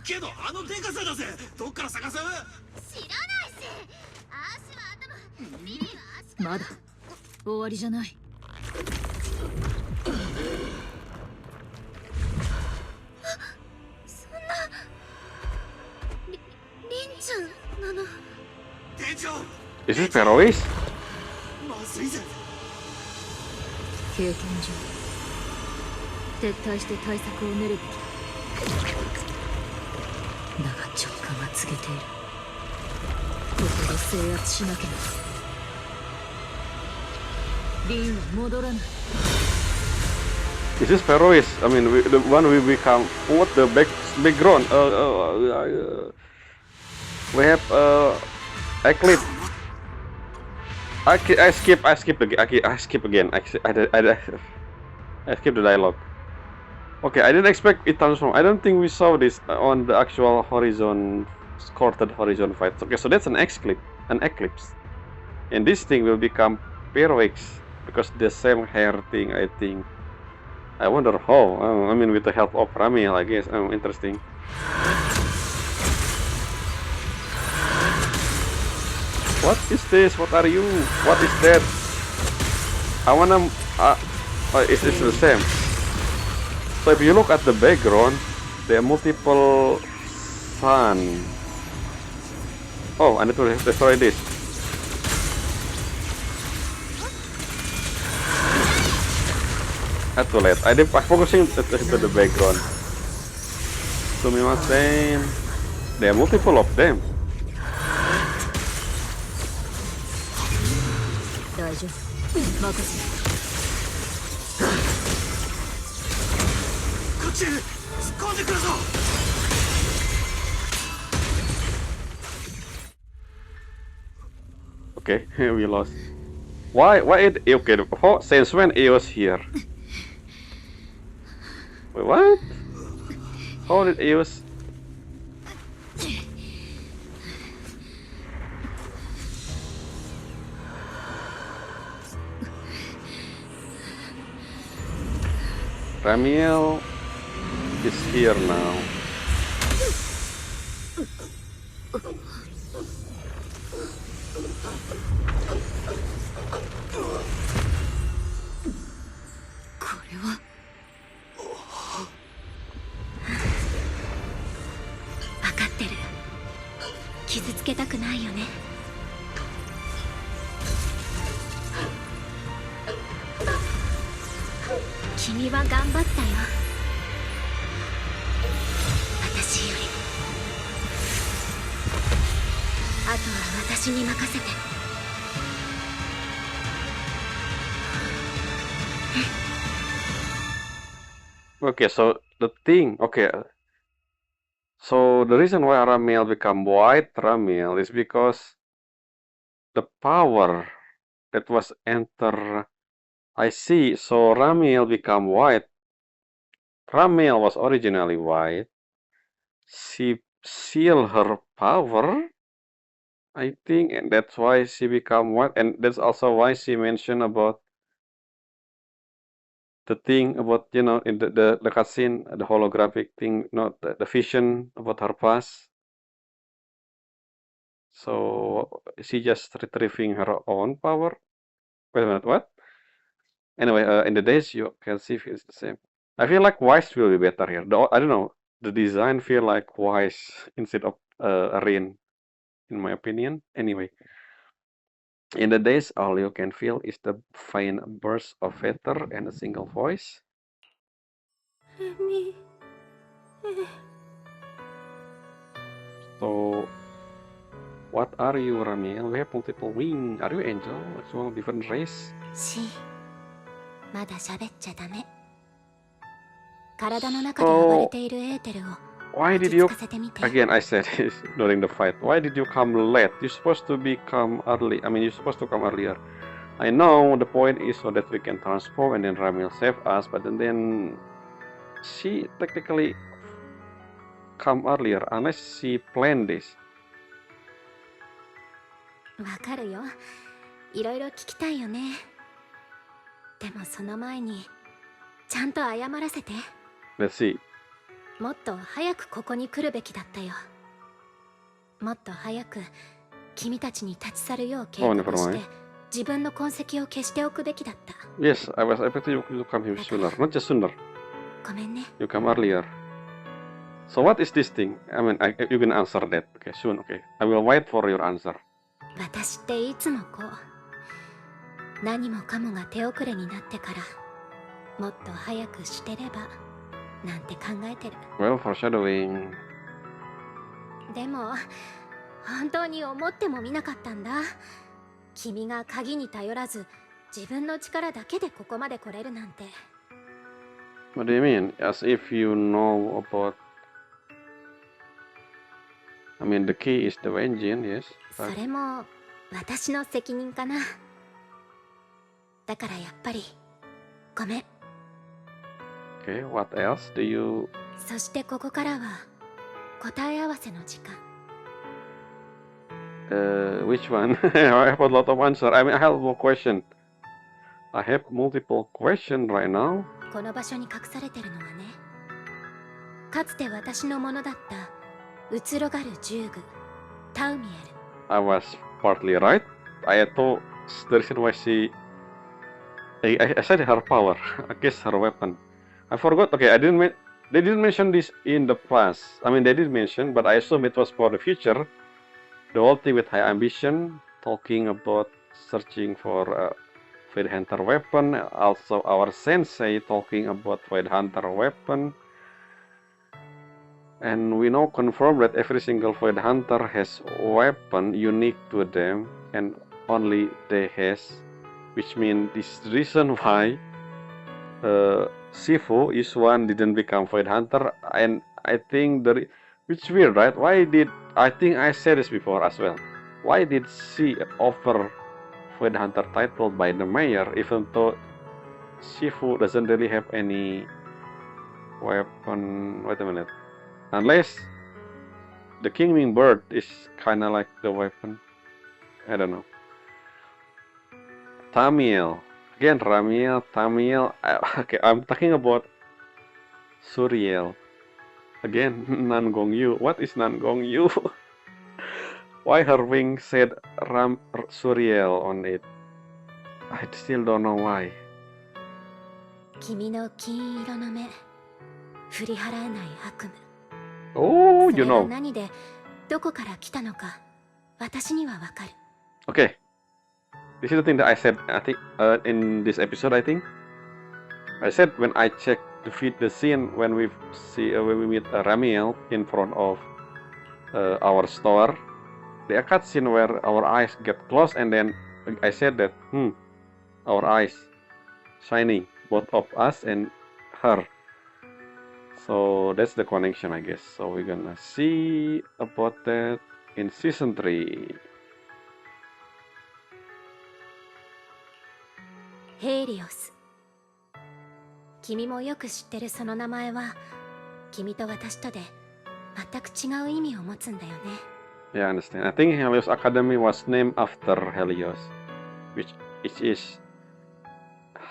けどあのデカさだぜ。どっから探す？知らないし。足は頭、ビリーは足か。まだ終わりじゃない。そんな。りんちゃんなの。店長。Is this Ferois? まずいぜ。経験上撤退して対策を練るべきだ。だが直感が告げている。ここで制圧しなければリンは戻らない。Is this Ferois? I mean, the one we become. What the background? We have Eclipse. I skip again. I skip the dialogue. Okay, I didn't expect it transform. I don't think we saw this on the actual Horizon, Scorted Horizon fight. Okay, so that's an eclipse. And this thing will become Feroix because the same hair thing, I think. I wonder how. I mean, with the help of Ramiel, I guess. Interesting. What is this? What are you? What is that? I wanna. It's the same. So if you look at the background, there are multiple sun. Oh, I need to destroy this. That's too late. I'm focusing to the background. Sumimasen. There are multiple of them. 大丈夫。任せる。こっちへ突っ込んでくるぞ。Okay, we lost. Why it? Okay, since when it was here? Wait, what? How did it was? Ramiel is here now. Okay, so the thing, okay, so the reason why Ramiel become white Ramiel is because the power that was enter. I see. So Ramiel become white. Ramiel was originally white. She sealed her power, I think, and that's why she become white. And that's also why she mentioned about the thing about, you know, in the cutscene, the holographic thing, not the vision about her past. So she just retrieving her own power. Wait a minute, what? Anyway, in the days you can see it's the same. I feel like Wise will be better here. I don't know. The design feel like Wise instead of Rin, in my opinion. Anyway, in the days, all you can feel is the faint burst of feather and a single voice. So, what are you, Ramiel? We have multiple wings. Are you angel? Actual different race? まだ喋っちゃダメ。体の中で暴れているエーテルを Why did you? Again, I said this during the fight. Why did you come late? You're supposed to come early. I mean, you're supposed to come earlier. I know the point is so that we can transform and then Ramiel save us, but then she technically come earlier unless she planned this. わかるよ。いろいろ聞きたいよね。でもその前にちゃんと謝らせて。Let's see. もっと早くここに来るべきだったよ。もっと早く君たちに立ち去るよう警告して、自分の痕跡を消しておくべきだった。Yes, I was expecting you to come here sooner. Not just sooner. ごめんね。 You come earlier. So what is this thing? I mean, you can answer that. Okay, soon. Okay, I will wait for your answer. 私っていつもこう、何もかもが手遅れになってからもっと早くしてればなんて考えてる。 Well, foreshadowing. でも本当に思ってもみなかったんだ。君が鍵に頼らず自分の力だけでここまで来れるなんて。 What do you mean? As if you know about... I mean, the key is the engine, yes. それも私の責任かな。だからやっぱりごめん。 Okay, what else do you... そしてここからは答え合わせの時間。 which one? I have a lot of answer. I mean, I have more question. I have multiple question right now. この場所に隠されてるのはね、かつて私のものだった移ろがる従具タウミエル。 I was partly right. I thought the reason why she... I said her power. I guess her weapon. I forgot. Okay, they didn't mention this in the past. I mean, they did mention, but I assume it was for the future. The whole thing with high ambition, talking about searching for a Void Hunter weapon. Also, our sensei talking about Void Hunter weapon. And we now confirm that every single Void Hunter has weapon unique to them, and only they has. Which means this is the reason why Shifu is one didn't become Void Hunter, and I think which weird, right? Why did I think I said this before as well? Why did she offer Void Hunter title by the mayor, even though Shifu doesn't really have any weapon? Wait a minute. Unless the Kingwing Bird is kinda like the weapon. I don't know. Tamiel. Again, Ramiel, Tamiel. Okay, I'm talking about Suriel. Again, Nangongyu. What is Nangongyu? Why her wing said Suriel on it? I still don't know why. 君の金色の目、振り払えない悪夢。 Oh, そ you れが know. 何でどこから来たのか私にはわかる。 Okay. This is the thing that I said, I think, in this episode, I think. I said when I checked the scene when we meet Ramiel in front of our store, the cutscene where our eyes get closed, and then I said that, our eyes shining, both of us and her. So that's the connection, I guess. So we're gonna see about that in season 3. ヘイリオス。君もよく知ってるその名前は、君と私とで全く違う意味を持つんだよね。 Yeah, I understand. I think Helios Academy was named after Helios, which is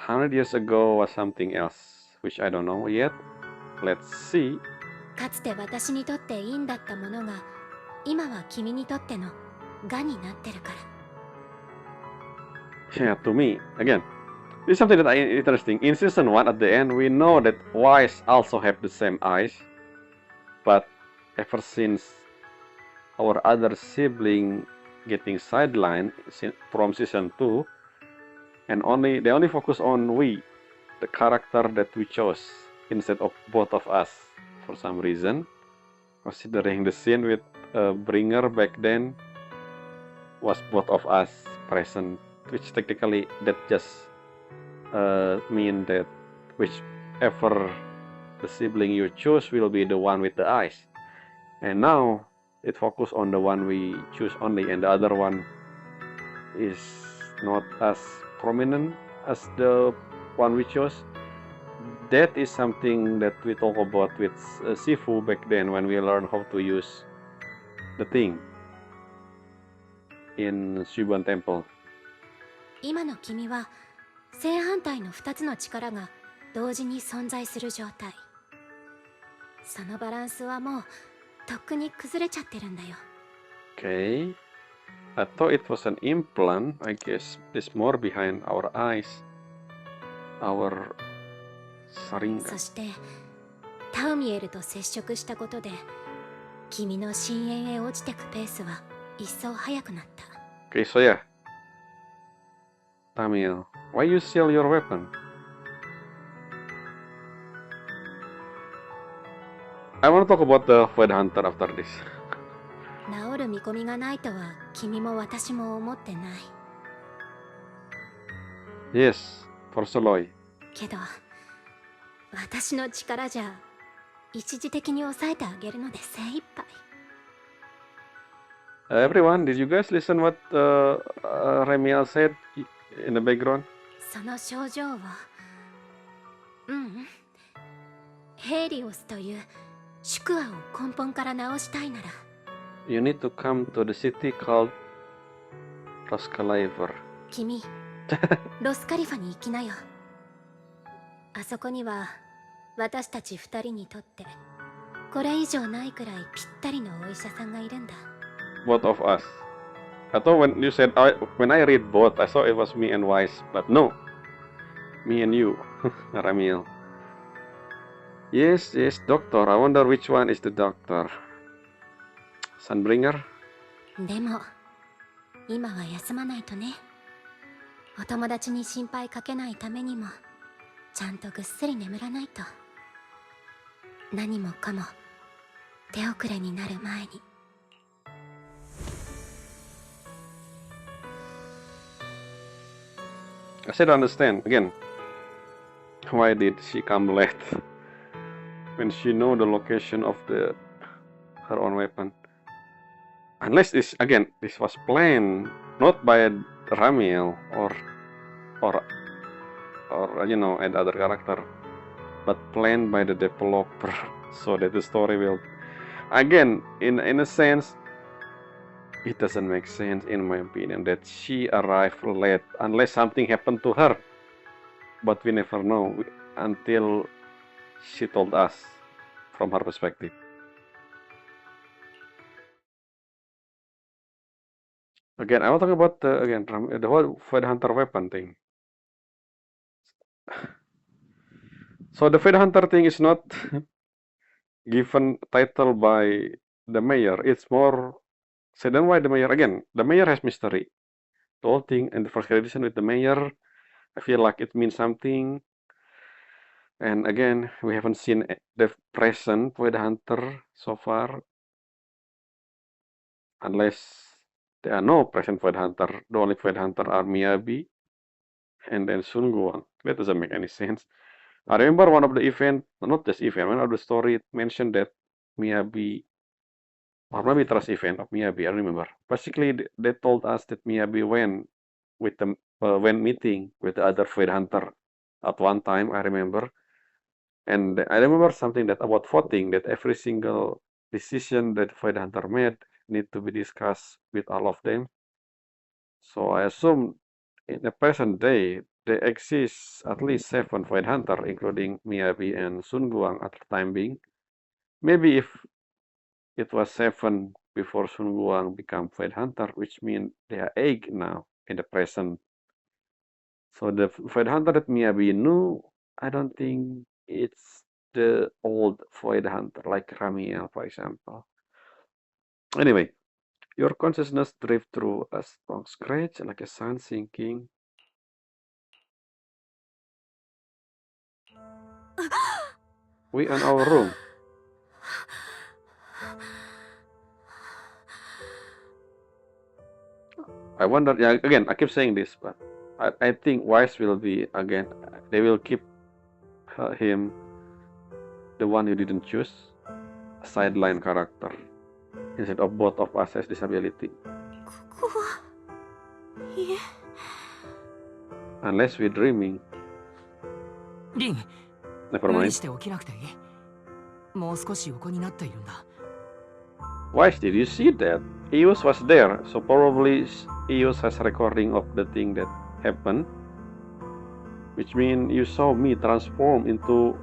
100 years ago or something else, which I don't know yet. Let's see. かつて私にとって陰だったものが、今は君にとっての我になってるから。 Yeah, to me, again, this is something that I interesting. In season 1, at the end, we know that Wise also have the same eyes, but ever since our other sibling getting sidelined from season 2, and they only focus on we, the character that we chose, instead of both of us for some reason. Considering the scene with Bringer back then was both of us present, which technically that just mean that whichever the sibling you choose will be the one with the eyes. And now it focus on the one we choose only, and the other one is not as prominent as the one we chose. That is something that we talk about with Shifu back then when we learn how to use the thing in Shibuan Temple. 今の君は正反対の2つの力が同時に存在する状態。そのバランスはもうとっくに崩れちゃってるんだよ。 Okay. I thought it was an implant. I guess there's more behind our eyes. Our そ saringa. してタウミエルと接触したことで君の深淵へ落ちてくペースは一層速くなった。 Okay, so yeah. Tamil, why you sell your weapon? I want to talk about the Void Hunter after this. 治る見込みがないとは君も私も思ってない。 Yes, for Soloy. けど私の力じゃ一時的に抑えてあげるので精一杯。 Everyone, did you guys listen what Remiel said in the background? その症状はヘイリオスという宿話を根本から治したいなら You need to come to the city called Roskaliver. 君ロスカリファに行きなよ。あそこには私たち二人にとってこれ以上ないくらいぴったりのお医者さんがいるんだ。 Both of us. I thought when you said, when I read both, I thought it was me and Wise, but no. Me and you, Ramiel. Yes, doctor. I wonder which one is the doctor. Sunbringer? でも今は休まないとね。お友達に心配かけないためにもちゃんとぐっすり眠らないと。何もかも手遅れになる前に。 I said understand again. Why did she come late when she know the location of her own weapon? Unless this was planned not by Ramiel or you know another character, but planned by the developer, so that the story will again in a sense. It doesn't make sense in my opinion that she arrived late unless something happened to her. But we never know until she told us from her perspective. Again, I will talk about the whole Void Hunter weapon thing. So the Void Hunter thing is not given title by the mayor. It's more. So then why the mayor again? The mayor has mystery. The whole thing and the first edition with the mayor, I feel like it means something. And again, we haven't seen the present Void Hunter so far. Unless there are no present Void Hunter. The only Void Hunter are Miyabi and then Sun Guang. That doesn't make any sense. I remember one of the event, not this event, one of the story mentioned that Miyabi, or maybe trust event of Miyabi, I remember. Basically, they told us that Miyabi went with the when meeting with the other Void Hunter at one time, I remember. And I remember something that about voting, that every single decision that Void Hunter made need to be discussed with all of them. So I assume in the present day, there exists at least 7 Void Hunter, including Miyabi and Sun Guang at the time being. Maybe if it was 7 before Sun Guang become Void Hunter, which means they are 8 now in the present. So the Void Hunter that Miyabi knew, I don't think it's the old Void Hunter like Ramiel, for example. Anyway, your consciousness drift through a strong scratch like a sun sinking. We in our room. I wonder, yeah, again, I keep saying this, but I think Wise will be, again, they will keep him the one you didn't choose, a sideline character, instead of both of us has disability. Unless we're dreaming. Never mind. Wise, did you see that? Eos was there, so probably Eos has recording of the thing that happened, which means you saw me transform into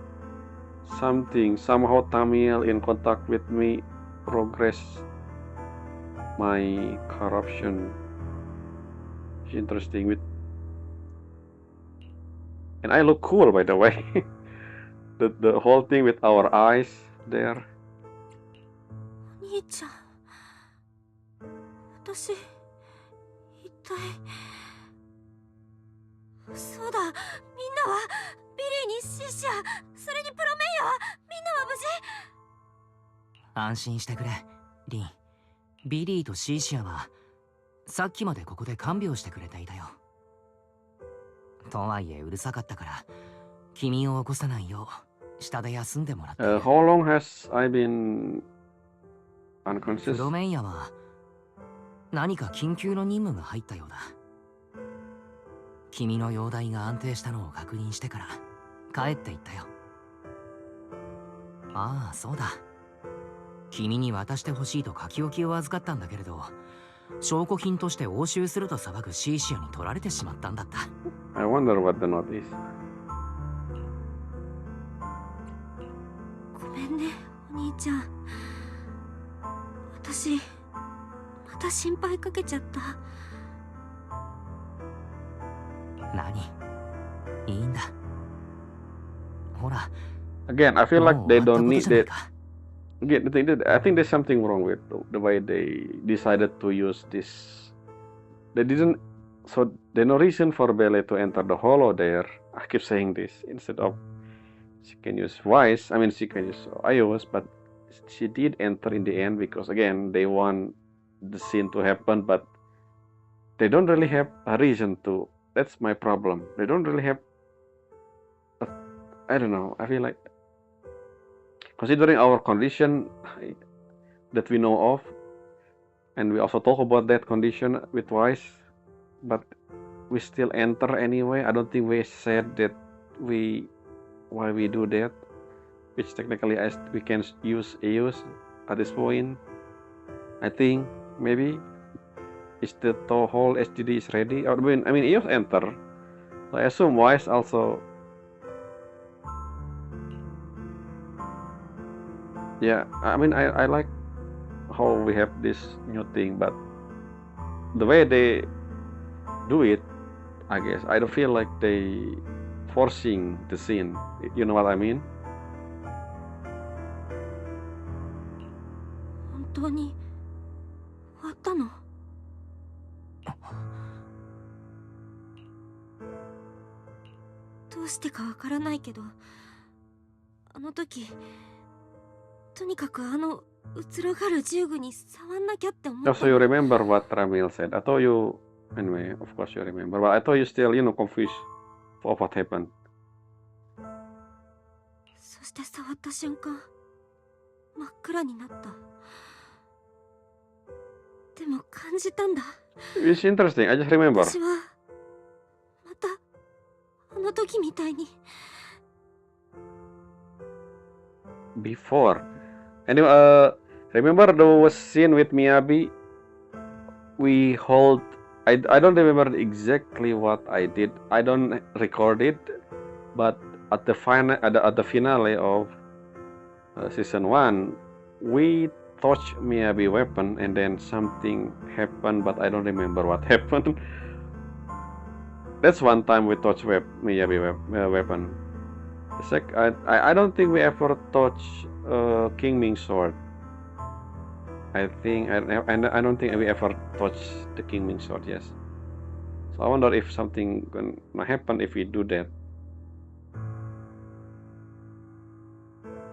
somehow Tamil in contact with me progress my corruption. It's interesting with, and I look cool by the way. the whole thing with our eyes there. お兄ちゃん、私一体。そうだ、みんなはビリーにシシア、それにプロメイヤはみんなは無事。安心してくれ、リン。ビリーとシーシアはさっきまでここで看病してくれていたよ。とはいえうるさかったから君を起こさないよう下で休んでもらって。How long has I been unconscious? プロメイヤは何か緊急の任務が入ったようだ。君の容体が安定したのを確認してから帰っていったよ。ああ、そうだ。君に渡してほしいと書き置きを預かったんだけれど、証拠品として押収すると騒ぐシーシアに取られてしまったんだった。I wonder what the note is. ごめんね、お兄ちゃん。私、また心配かけちゃった。何？いいんだ。ほら。Again, I feel like they don't need that. Again, the thing that I think there's something wrong with the way they decided to use this. They didn't, so there's no reason for Belle to enter the hollow there. I keep saying this instead of she can use Wise. I mean, she can use iOS, but she did enter in the end because again they want the scene to happen, but they don't really have a reason to. That's my problem. They don't really have. I don't know. I feel like. Considering our condition that we know of, and we also talk about that condition with Wise, but we still enter anyway. I don't think we said that why we do that, which technically we can use EOS at this point. I think maybe if the whole SGD is ready. I mean EOS enter, so I assume Wise also. Yeah, I mean, I like how we have this new thing, but the way they do it, I guess, I don't feel like they forcing the scene. You know what I mean? 本当に終わったの？どうしてかわからないけど、あの時。とにかくあの移ろがる銃具に触んなきゃって思った。So you remember what Ramil said? I thought you, anyway, of course you remember, but I thought you still, confused for what happened. そして触った瞬間、真っ暗になった。でも感じたんだ。It's interesting. I just remember. 私はまたあの時みたいに。Before. Anyway, remember the scene with Miyabi? We hold. I don't remember exactly what I did. I don't record it, but at the finale of season 1, we touched Miyabi weapon and then something happened, but I don't remember what happened. That's one time we touched Miyabi weapon. I don't think we ever touched King Ming sword. I don't think we ever touched the King Ming sword. Yes. So I wonder if something gonna happen if we do that.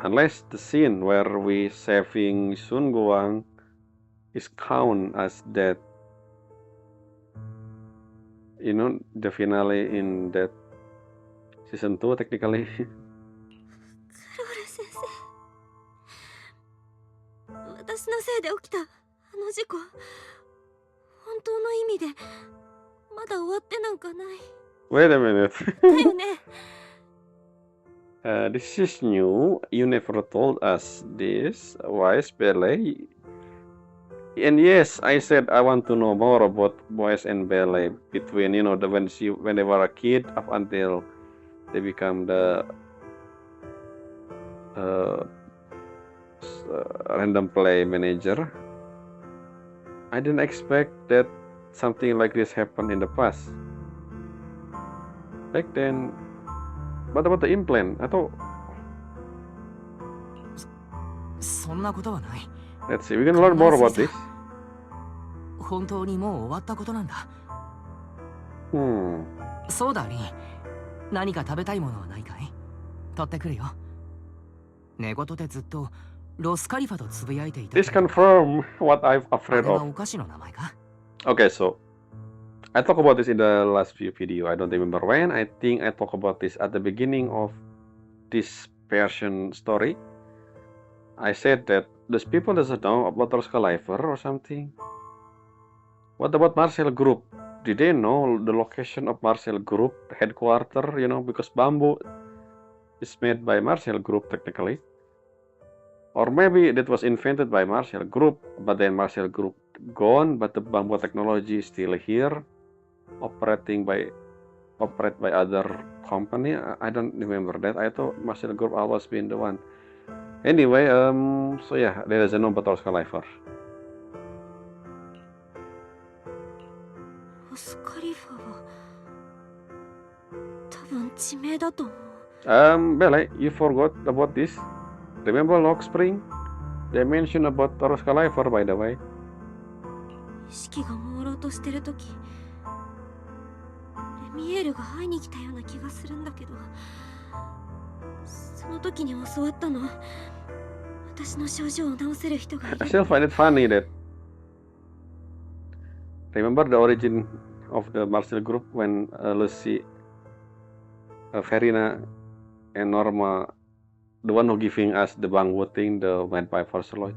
Unless the scene where we saving Sun Guang is count as that. The finale in that season 2 technically. クロール先生、私のせいで起きたあの事故、本当の意味でまだ終わってなんかない。Wait a minute. だよね。This is new. You never told us this. Wise Ballet. And yes, I said I want to know more about Boys and Ballet between when they were a kid up until they become the random play manager. I didn't expect that something like this happened in the past. Back then, what about the implant? I thought. そんなことはない。 Let's see, we're gonna learn more about this. 本当にもう終わったことなんだ。Hmm. そうだ、リン。何か食べたいものはないかい？取ってくるよ。寝言でずっとロスカリファとつぶやいていた。This confirm what I'm afraid あれは of. お菓子の名前か？ Okay, so I talked about this in the last few video. I don't remember when. I think I talked about this at the beginning of this version story. I said that those people doesn't know about Roskalifer or something. What about Marcel Group? Did they know the location of Marcel Group headquarters? You know, because bamboo is made by Marcel Group technically. Or maybe that was invented by Marcel Group, but then Marcel Group gone, but the bamboo technology is still here, operated by other company. I don't remember that. I thought Marcel Group always been the one. Anyway, so yeah, there is a no but Roskalifer. ロスカリファは多分地名だと思う。Belle, you forgot about this. Remember Log Spring? They mentioned about Roskalifer, by the way. 意識が朦朧としてるとき、レミエールが会いに来たような気がするんだけど、その時に教わったの。私の症状を治せる人がいる。I still find it funny that remember the origin of the Marcel Group when Lucy, Verina, and Norma, the one who giving us the bamboo thing, the made by Forceloid.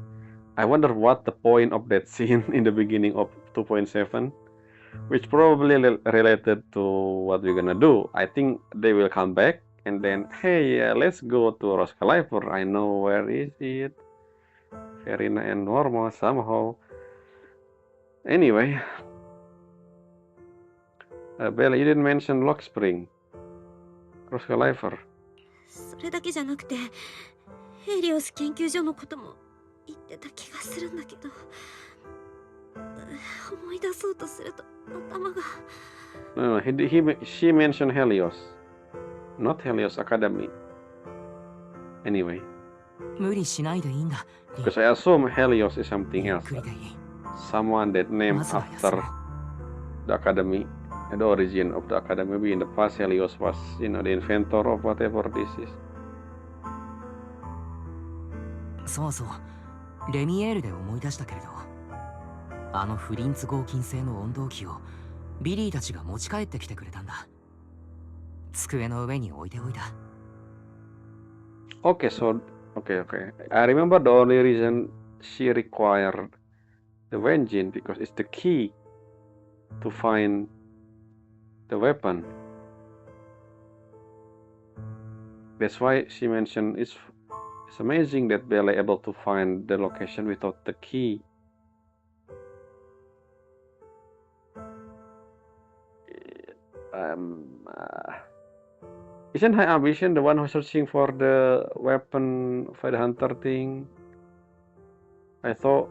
I wonder what the point of that scene in the beginning of 2.7, which probably related to what we're gonna do. I think they will come back and then, hey, let's go to Roskalifer. I know where is it. Verina and Norma somehow. Anyway, Bella, you didn't mention Log Spring. Roskalifer. それだけじゃなくて、ヘイリオス研究所のことも言ってた気がするんだけど、思い出そうとすると頭が。No, she mentioned Helios, not Helios Academy. Anyway. 無理しないでいいんだ。 Because I assume Helios is something else. Someone that named after the academy, the origin of the academy. Maybe in the past Helios was, the inventor of whatever this is. そうそう。レミエールで思い出したけれど、あのフリンツ合金製の温動機をビリーたちが持ち帰ってきてくれたんだ。机の上に置いておいた。Okay, so okay. I remember the only reason she required the engine because it's the key to find the weapon. That's why she mentioned it's amazing that Bella able to find the location without the key. Isn't High Ambition the one who's searching for the weapon for the hunter thing? I thought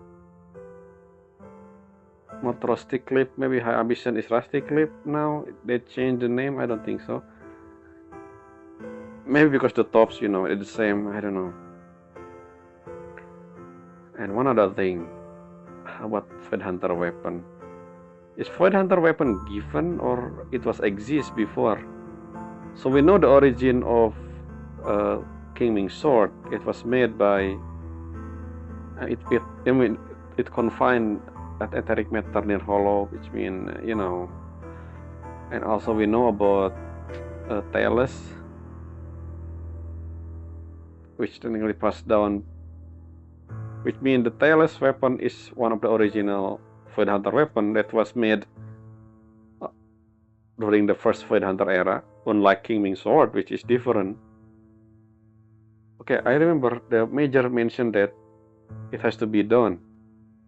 not Rusty Clip, maybe High Ambition is Rusty Clip now. They changed the name, I don't think so. Maybe because the tops, it's the same, I don't know. And one other thing about Void Hunter weapon. Is Void Hunter weapon given or it was exist before? So we know the origin of King Ming sword. It was made by it confined that etheric matter near hollow, which means and also we know about Tailless, which technically passed down, which means the Tailless weapon is one of the original Void Hunter weapon that was made during the first Void Hunter era, unlike King Ming sword, which is different. Okay, I remember the Major mentioned that it has to be done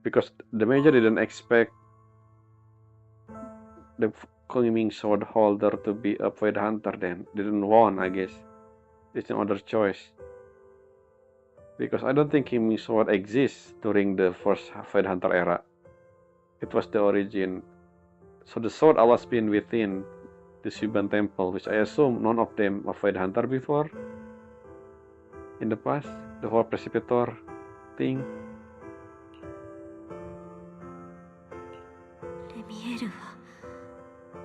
because the Major didn't expect the King Ming sword holder to be a Void Hunter then. Didn't want, I guess. It's another choice. because I don't think Kimi sword exists during the first Void Hunter era. It was the origin. So the sword always been within the Shiban temple, which I assume none of them are Void Hunter before. In the past, the whole Precipitor thing. レミエルは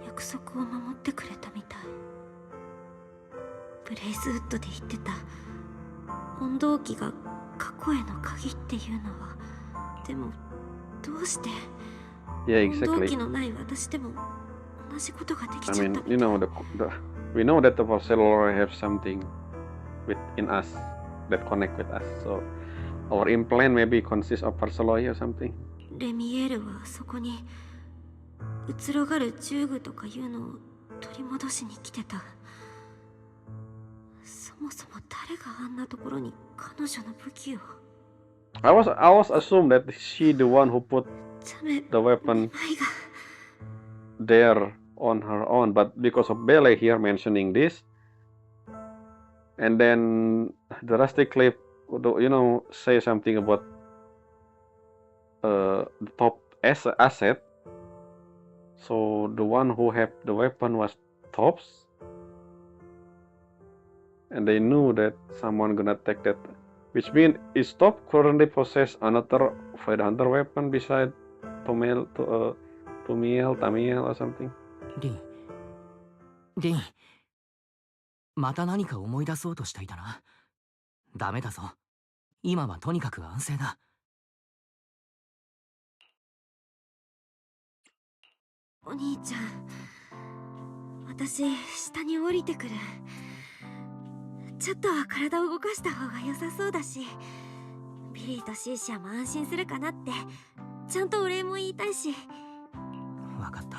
約束を守ってくれたみたい。ブレイズウッドで言ってた本動機が過去への鍵っていうのは、でもどうして Yeah, 本動 exactly. 機のない私でも同じことができ I ちゃった mean, みたい。 you know, we know that the cellular have something within us that connect with us. So our implant maybe consists of Parceloi or something. レミエールはそこに移ろがる銃具とかいうのを取り戻しに来てた。そもそも誰があんなところに彼女の武器を。 I was assumed that she the one who put ダメ、 the weapon マイが there on her own, but because of Bele here mentioning this, and then the rustic clip, you know, say something about the top asset. So the one who had the weapon was Tops, and they knew that someone gonna take that, which means is Top currently possess another Void Hunter weapon beside Tamiel or something. リン、また何か思い出そうとしていたな。ダメだぞ。今はとにかく安静だ。お兄ちゃん、私下に降りてくる。ちょっとは体を動かした方が良さそうだし、ビリーとシーシアも安心するかなって、ちゃんとお礼も言いたいし。わかった。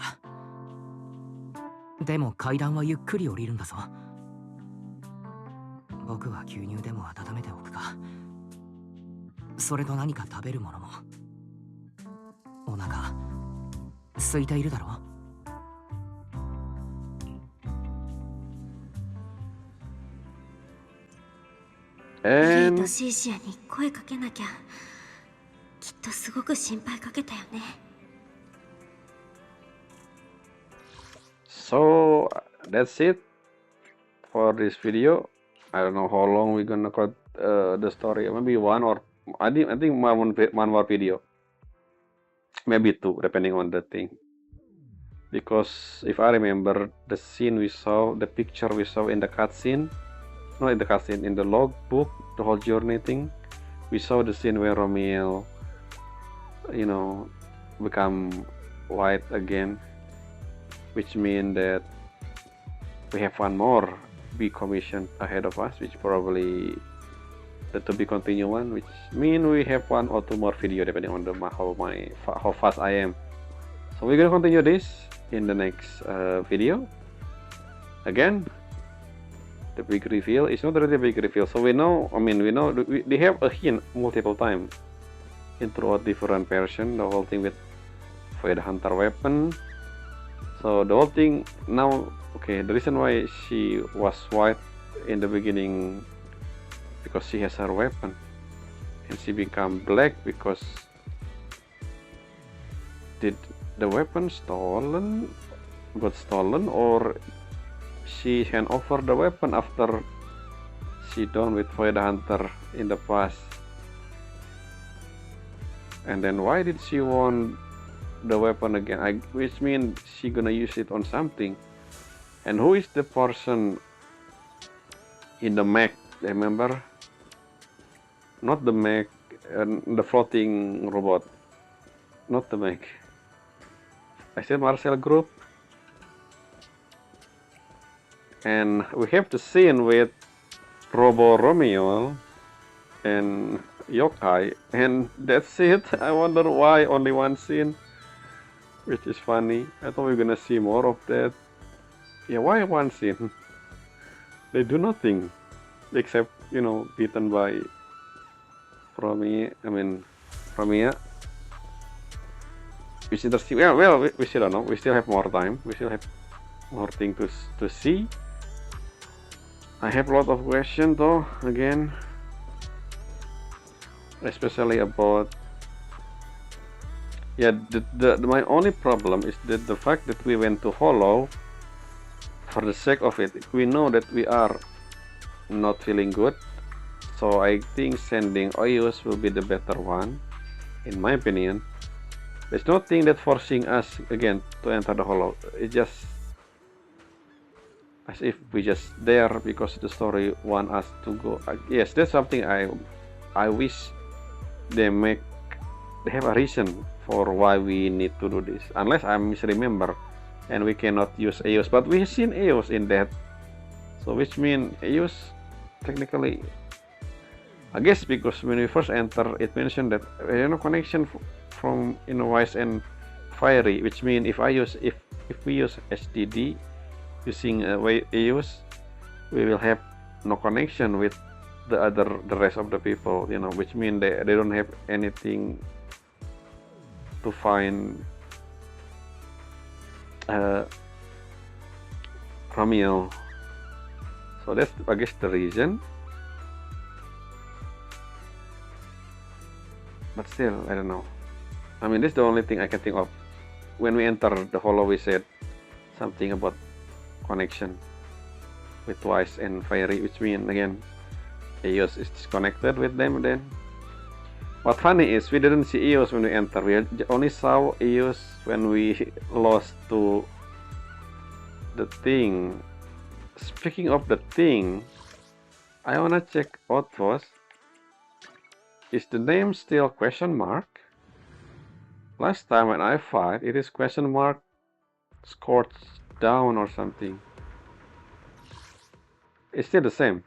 でも階段はゆっくり降りるんだぞ。僕は牛乳でも温めておくか。それと何か食べるものも。お腹空いているだろう。ビリー And とシーシアに声かけなきゃ。きっとすごく心配かけたよね。 so that's it for this video. I don't know how long we're gonna cut the story. Maybe one or I think one more video. Maybe two, depending on the thing. Because if I remember the scene we saw, the picture we saw in the cutscene, not in the cutscene, in the logbook, the whole journey thing, we saw the scene where Romeo, you know, become white again, which means that we have one more big commission ahead of us, which probably the to be continue one, which means we have one or two more video depending on how fast I am. So we're gonna continue this in the next video. Again, the big reveal is not really a big reveal, so we know, they have a hint multiple times in throughout different version, the whole thing with Void Hunter weapon. So the whole thing now, okay, the reason why she was white in the beginning because she has her weapon, and she become black because did the weapon got stolen, or she hand over the weapon after she done with Void Hunter in the past. And then why did she want the weapon again? Which means she gonna use it on something. And who is the person in the mech? Remember? Not the mech, the floating robot. Not the mech. I said Marcel group. And we have the scene with Robo Romeo and Yokai, and that's it. I wonder why only one scene, which is funny. I thought we were gonna see more of that. Yeah, why one scene? They do nothing except, you know, beaten by Romeo. Which is interesting. Well, we still don't know. We still have more time. We still have more things to see. I have a lot of questions though, again. especially about my only problem is that the fact that we went to Hollow for the sake of it. We know that we are not feeling good, so I think sending Oyus will be the better one, in my opinion. There's nothing that forcing us again to enter the Hollow. It's just as if we just there because the story want us to go. Yes, that's something I wish they have a reason for why we need to do this, unless I misremember and we cannot use Eos, but we've seen Eos in that, so which means Eos technically, I guess, because when we first enter it mentioned that there is no connection from Wise and Fiery, which means if we use STD using Eos, we will have no connection with the rest of the people, you know, which means they don't have anything to find Ramiel. So that's, I guess, the reason. But still, I don't know. I mean, this is the only thing I can think of. When we enter the Hollow, we said something about connection with Wise and Fiery, which means again Eos is disconnected with them then. What funny is we didn't see Eos when we enter. We only saw Eos when we lost to the thing. Speaking of the thing, I wanna check out first. Is the name still question mark? Last time when I fight, it is question mark scorched down or something. It's still the same.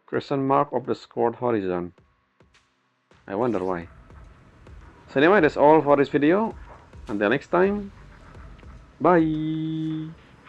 Question mark of the scored horizon. I wonder why. So anyway, that's all for this video. Until next time, bye.